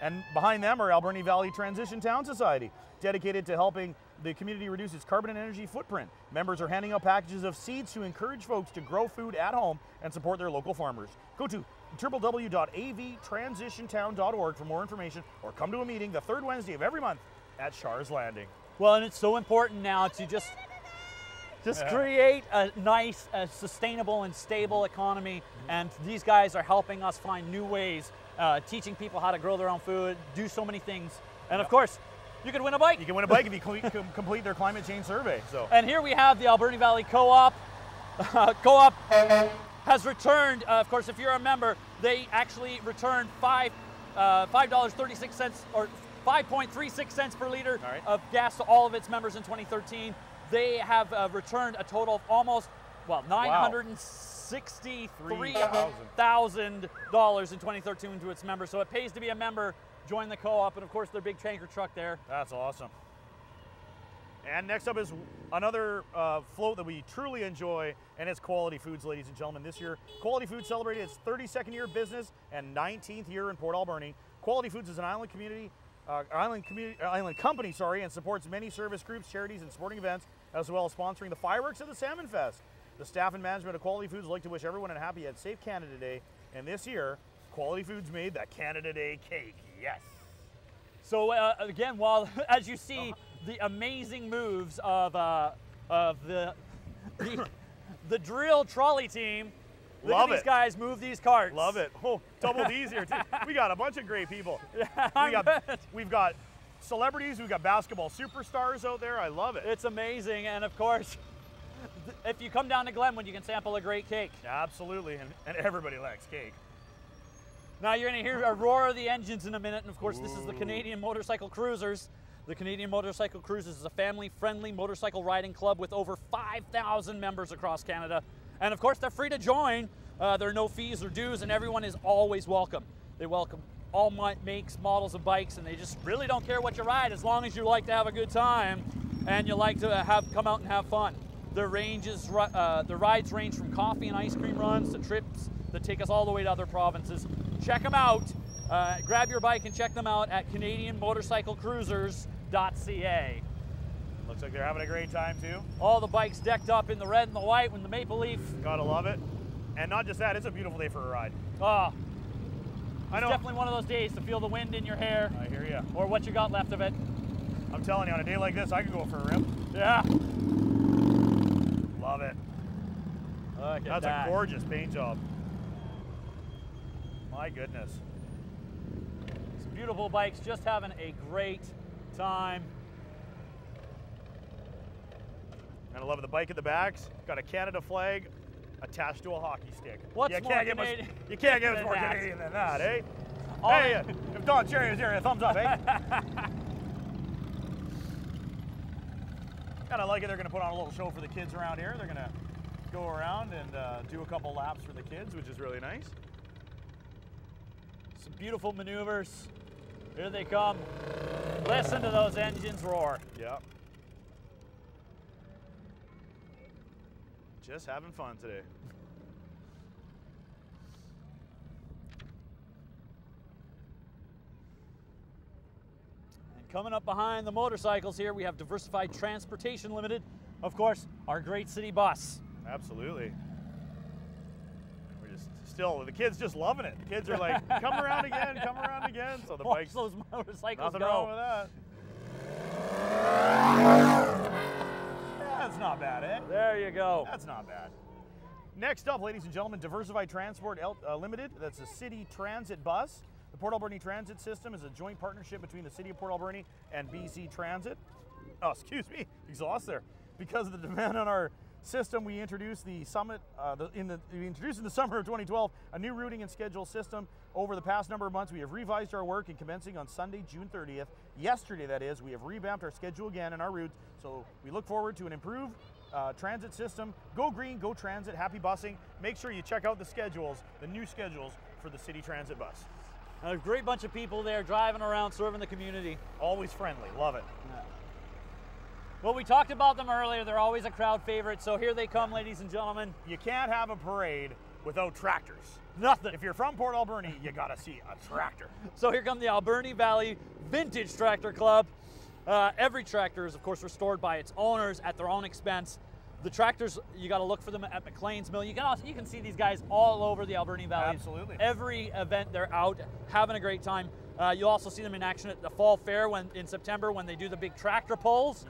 And behind them are Alberni Valley Transition Town Society, dedicated to helping the community reduce its carbon and energy footprint. Members are handing out packages of seeds to encourage folks to grow food at home and support their local farmers. Go to www.avtransitiontown.org for more information, or come to a meeting the third Wednesday of every month at Shars Landing. Well, and it's so important now to just create a nice, sustainable and stable economy, and these guys are helping us find new ways, teaching people how to grow their own food, do so many things, and of course, you can win a bike. You can win a bike if you complete their climate change survey. So. And here we have the Alberni Valley Co-op. Co-op has returned, of course, if you're a member, they actually returned $5.36 or 5.36 cents per liter of gas to all of its members in 2013. They have returned a total of almost, $963,000 in 2013 to its members. So it pays to be a member. Join the co-op, and of course their big tanker truck there. That's awesome. And next up is another float that we truly enjoy, and it's Quality Foods, ladies and gentlemen. This year, Quality Foods celebrated its 32nd year of business and 19th year in Port Alberni. Quality Foods is an island company, and supports many service groups, charities, and sporting events, as well as sponsoring the fireworks of the Salmon Fest. The staff and management of Quality Foods would like to wish everyone a happy and safe Canada Day, and this year, Quality Foods made that Canada Day cake. Yes. So again, while as you see the amazing moves of the drill trolley team, look at these guys move these carts. Love it. Oh, double D's here too. We got a bunch of great people. We've got celebrities. We've got basketball superstars out there. I love it. It's amazing, and of course, if you come down to Glenwood, you can sample a great cake. Absolutely, and everybody likes cake. Now you're going to hear a roar of the engines in a minute, and of course this is the Canadian Motorcycle Cruisers. The Canadian Motorcycle Cruisers is a family-friendly motorcycle riding club with over 5,000 members across Canada. And of course they're free to join. There are no fees or dues, and everyone is always welcome. They welcome all makes, models of bikes, and they just really don't care what you ride as long as you like to have a good time and you like to come out and have fun. The rides range from coffee and ice cream runs to trips that take us all the way to other provinces. Check them out. Grab your bike and check them out at CanadianMotorcycleCruisers.ca. Looks like they're having a great time too. All the bikes decked up in the red and the white with the maple leaf. Gotta love it. And not just that, it's a beautiful day for a ride. Oh, it's definitely one of those days to feel the wind in your hair. I hear you. Or what you got left of it. I'm telling you, on a day like this, I could go for a rip. Yeah. Love it. Look at That's a gorgeous paint job. My goodness. Some beautiful bikes, just having a great time. And I love the bike at the backs. Got a Canada flag attached to a hockey stick. What's more Canadian? You can't get much more Canadian than that, eh? Hey, if Don Cherry was here, a thumbs up, eh? And I like it. They're going to put on a little show for the kids around here. They're going to go around and do a couple laps for the kids, which is really nice. Some beautiful maneuvers. Here they come. Listen to those engines roar. Yeah. Just having fun today. coming up behind the motorcycles here, we have Diversified Transportation Limited. Of course, our great city bus. Absolutely. We're just still, the kids just loving it. The kids are like, come around again, come around again. So the Watch bikes, those motorcycles nothing go. wrong with that. That's not bad, eh? There you go. That's not bad. Next up, ladies and gentlemen, Diversified Transport Limited. That's a city transit bus. The Port Alberni Transit System is a joint partnership between the City of Port Alberni and BC Transit. Oh, excuse me, exhaust there. Because of the demand on our system, we introduced the summit. We introduced in the summer of 2012 a new routing and schedule system. Over the past number of months, we have revised our work, and commencing on Sunday, June 30th, yesterday that is, we have revamped our schedule again and our routes. So we look forward to an improved transit system. Go green, go transit, happy busing. Make sure you check out the schedules, the new schedules for the city transit bus. A great bunch of people there driving around, serving the community. Always friendly, love it. Yeah. Well, we talked about them earlier. They're always a crowd favorite, so here they come, ladies and gentlemen. You can't have a parade without tractors. Nothing. If you're from Port Alberni, you gotta see a tractor. So here come the Alberni Valley Vintage Tractor Club. Every tractor is, of course, restored by its owners at their own expense. The tractors, you got to look for them at McLean's Mill. You can see these guys all over the Alberni Valley. Absolutely. Every event, they're out having a great time. You'll also see them in action at the Fall Fair in September when they do the big tractor pulls.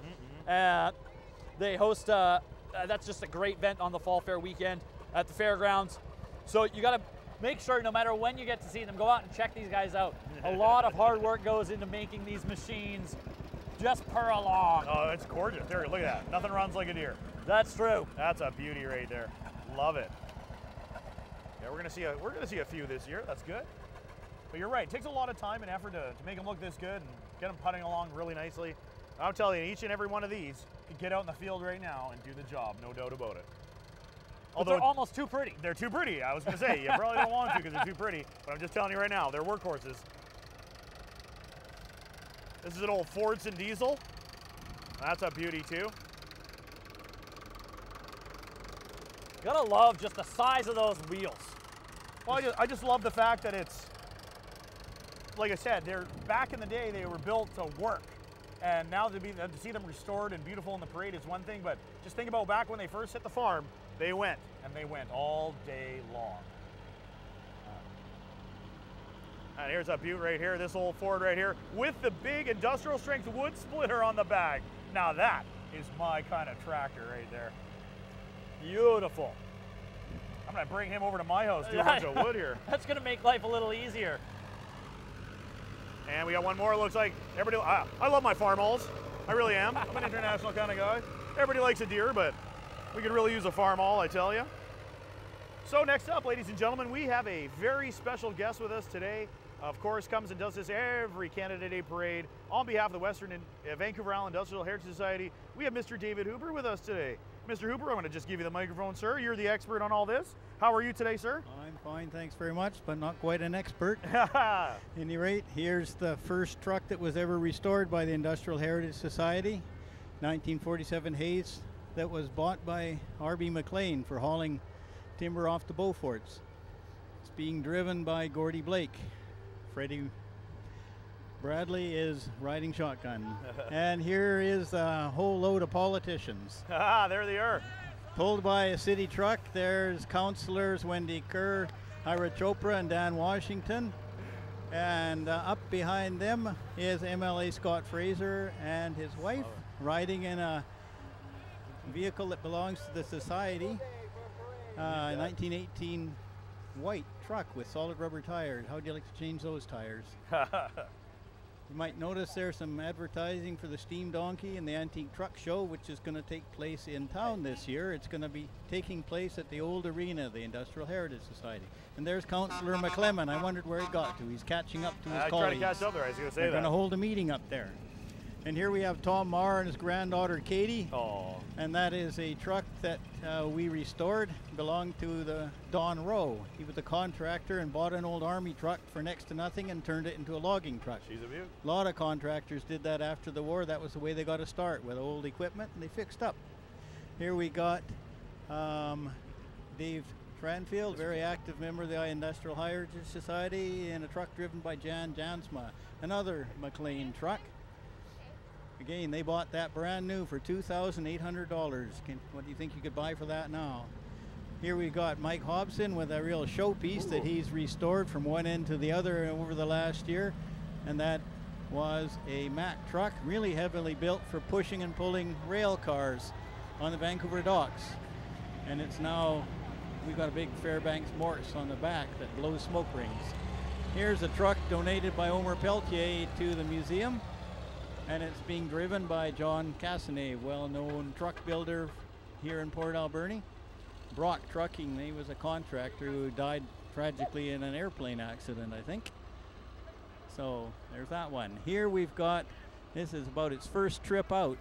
They host, that's just a great event on the Fall Fair weekend at the fairgrounds. So you got to make sure, no matter when you get to see them, go out and check these guys out. A lot of hard work goes into making these machines just purr along. Oh, it's gorgeous. There, look at that. Nothing runs like a deer. That's true. That's a beauty right there. Love it. Yeah, we're gonna see a few this year. That's good. But you're right. It takes a lot of time and effort to make them look this good and get them putting along really nicely. I'm telling you, each and every one of these could get out in the field right now and do the job, no doubt about it. Although they're almost too pretty. They're too pretty. I was gonna say you probably don't want to because they're too pretty. But I'm just telling you right now, they're workhorses. This is an old Fordson diesel. That's a beauty too. Gotta love just the size of those wheels. Well, I just love the fact that it's, like I said, back in the day they were built to work, and now to see them restored and beautiful in the parade is one thing. But just think about back when they first hit the farm, they went all day long. And here's a beaut right here, this old Ford right here, with the big industrial strength wood splitter on the back. Now that is my kind of tractor right there. Beautiful. I'm gonna bring him over to my house, do a bunch of wood here. That's gonna make life a little easier. And we got one more, it looks like. Everybody, I love my farm hauls. I really am. I'm an international kind of guy. Everybody likes a deer, but we could really use a farm haul, I tell you. So next up, ladies and gentlemen, we have a very special guest with us today. Of course, comes and does this every Canada Day parade. On behalf of the Western Vancouver Island Industrial Heritage Society, we have Mr. David Hooper with us today. Mr. Hooper, I'm going to just give you the microphone, sir. You're the expert on all this. How are you today, sir? I'm fine, thanks very much, but not quite an expert. At any rate, here's the first truck that was ever restored by the Industrial Heritage Society, 1947 Hayes, that was bought by R.B. McLean for hauling timber off the Beauforts. It's being driven by Gordy Blake. Freddie Bradley is riding shotgun. And here is a whole load of politicians. There they are. Pulled by a city truck. There's councillors Wendy Kerr, Ira Chopra, and Dan Washington. And up behind them is MLA Scott Fraser and his wife riding in a vehicle that belongs to the Society, 1918 white truck with solid rubber tires. How would you like to change those tires? You might notice there's some advertising for the Steam Donkey and the Antique Truck Show, which is going to take place in town this year. It's going to be taking place at the old arena, the Industrial Heritage Society. And there's Councillor McClellan. I wondered where he got to. He's catching up to his colleagues. I tried to catch up there. I was going to say They're going to hold a meeting up there. And here we have Tom Marr and his granddaughter Katie. Oh. And that is a truck that we restored, belonged to the Don Rowe. He was a contractor and bought an old army truck for next to nothing and turned it into a logging truck. She's a beaut. A lot of contractors did that after the war. That was the way they got to start, with old equipment, and they fixed up. Here we got Dave Tranfield, very active member of the Industrial Heritage Society, in a truck driven by Jan Jansma, another McLean truck. Again, they bought that brand new for $2,800. What do you think you could buy for that now? Here we got Mike Hobson with a real showpiece that he's restored from one end to the other over the last year. And that was a Mack truck, really heavily built for pushing and pulling rail cars on the Vancouver docks. And it's now, we've got a big Fairbanks Morse on the back that blows smoke rings. Here's a truck donated by Omer Pelletier to the museum, and it's being driven by John Cassinet, well-known truck builder here in Port Alberni. Brock Trucking, he was a contractor who died tragically in an airplane accident, I think. So there's that one. Here we've got, this is about its first trip out.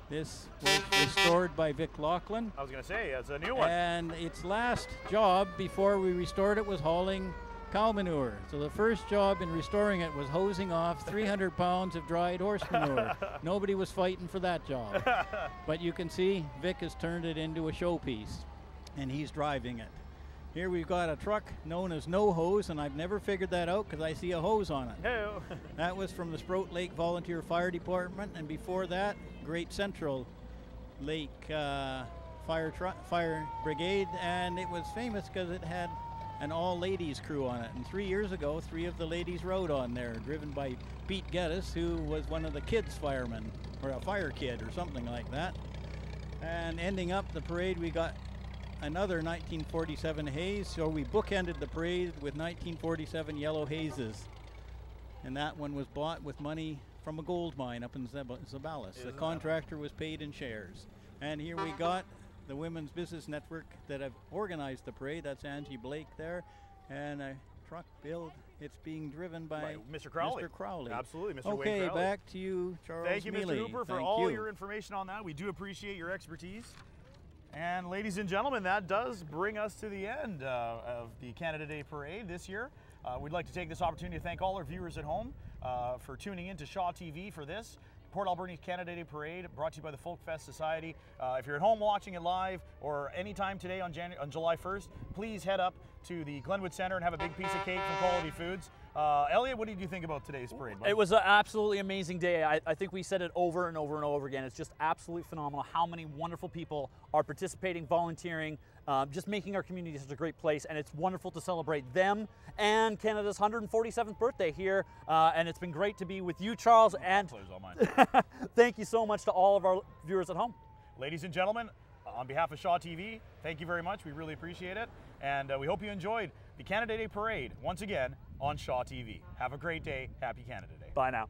This was restored by Vic Laughlin. I was going to say, it's a new one. And its last job before we restored it was hauling cow manure. So the first job in restoring it was hosing off 300 pounds of dried horse manure. Nobody was fighting for that job. But you can see Vic has turned it into a showpiece, and he's driving it. Here we've got a truck known as No Hose, and I've never figured that out because I see a hose on it. Hey-o. That was from the Sprout Lake Volunteer Fire Department, and before that, Great Central Lake Fire Brigade, and it was famous because it had an all-ladies crew on it. And 3 years ago, 3 of the ladies rode on there, driven by Pete Geddes, who was one of the kids firemen, or a fire kid or something like that. And ending up the parade, we got another 1947 haze, so we bookended the parade with 1947 yellow hazes. And that one was bought with money from a gold mine up in Zabalis. The contractor was paid in shares. And here we got the Women's Business Network that have organized the parade. That's Angie Blake there. And a truck build. It's being driven by Mr. Crowley. Mr. Crowley. Absolutely, Mr. Okay, Wayne Crowley. back to you, Charles Thank you, Mealy. Mr. Hooper, for all your information on that. We do appreciate your expertise. And ladies and gentlemen, that does bring us to the end of the Canada Day Parade this year. We'd like to take this opportunity to thank all our viewers at home for tuning in to Shaw TV for this Port Alberni Canada Day Parade, brought to you by the Folk Fest Society. If you're at home watching it live or anytime today on July 1st, please head up to the Glenwood Center and have a big piece of cake from Quality Foods. Elliot, what did you think about today's parade, bud? It was an absolutely amazing day. I think we said it over and over and over again. It's just absolutely phenomenal how many wonderful people are participating, volunteering, just making our community such a great place. And it's wonderful to celebrate them and Canada's 147th birthday here. And it's been great to be with you, Charles. And all mine. thank you so much to all of our viewers at home. Ladies and gentlemen, on behalf of Shaw TV, thank you very much. We really appreciate it. And we hope you enjoyed the Canada Day Parade once again on Shaw TV. Have a great day. Happy Canada Day. Bye now.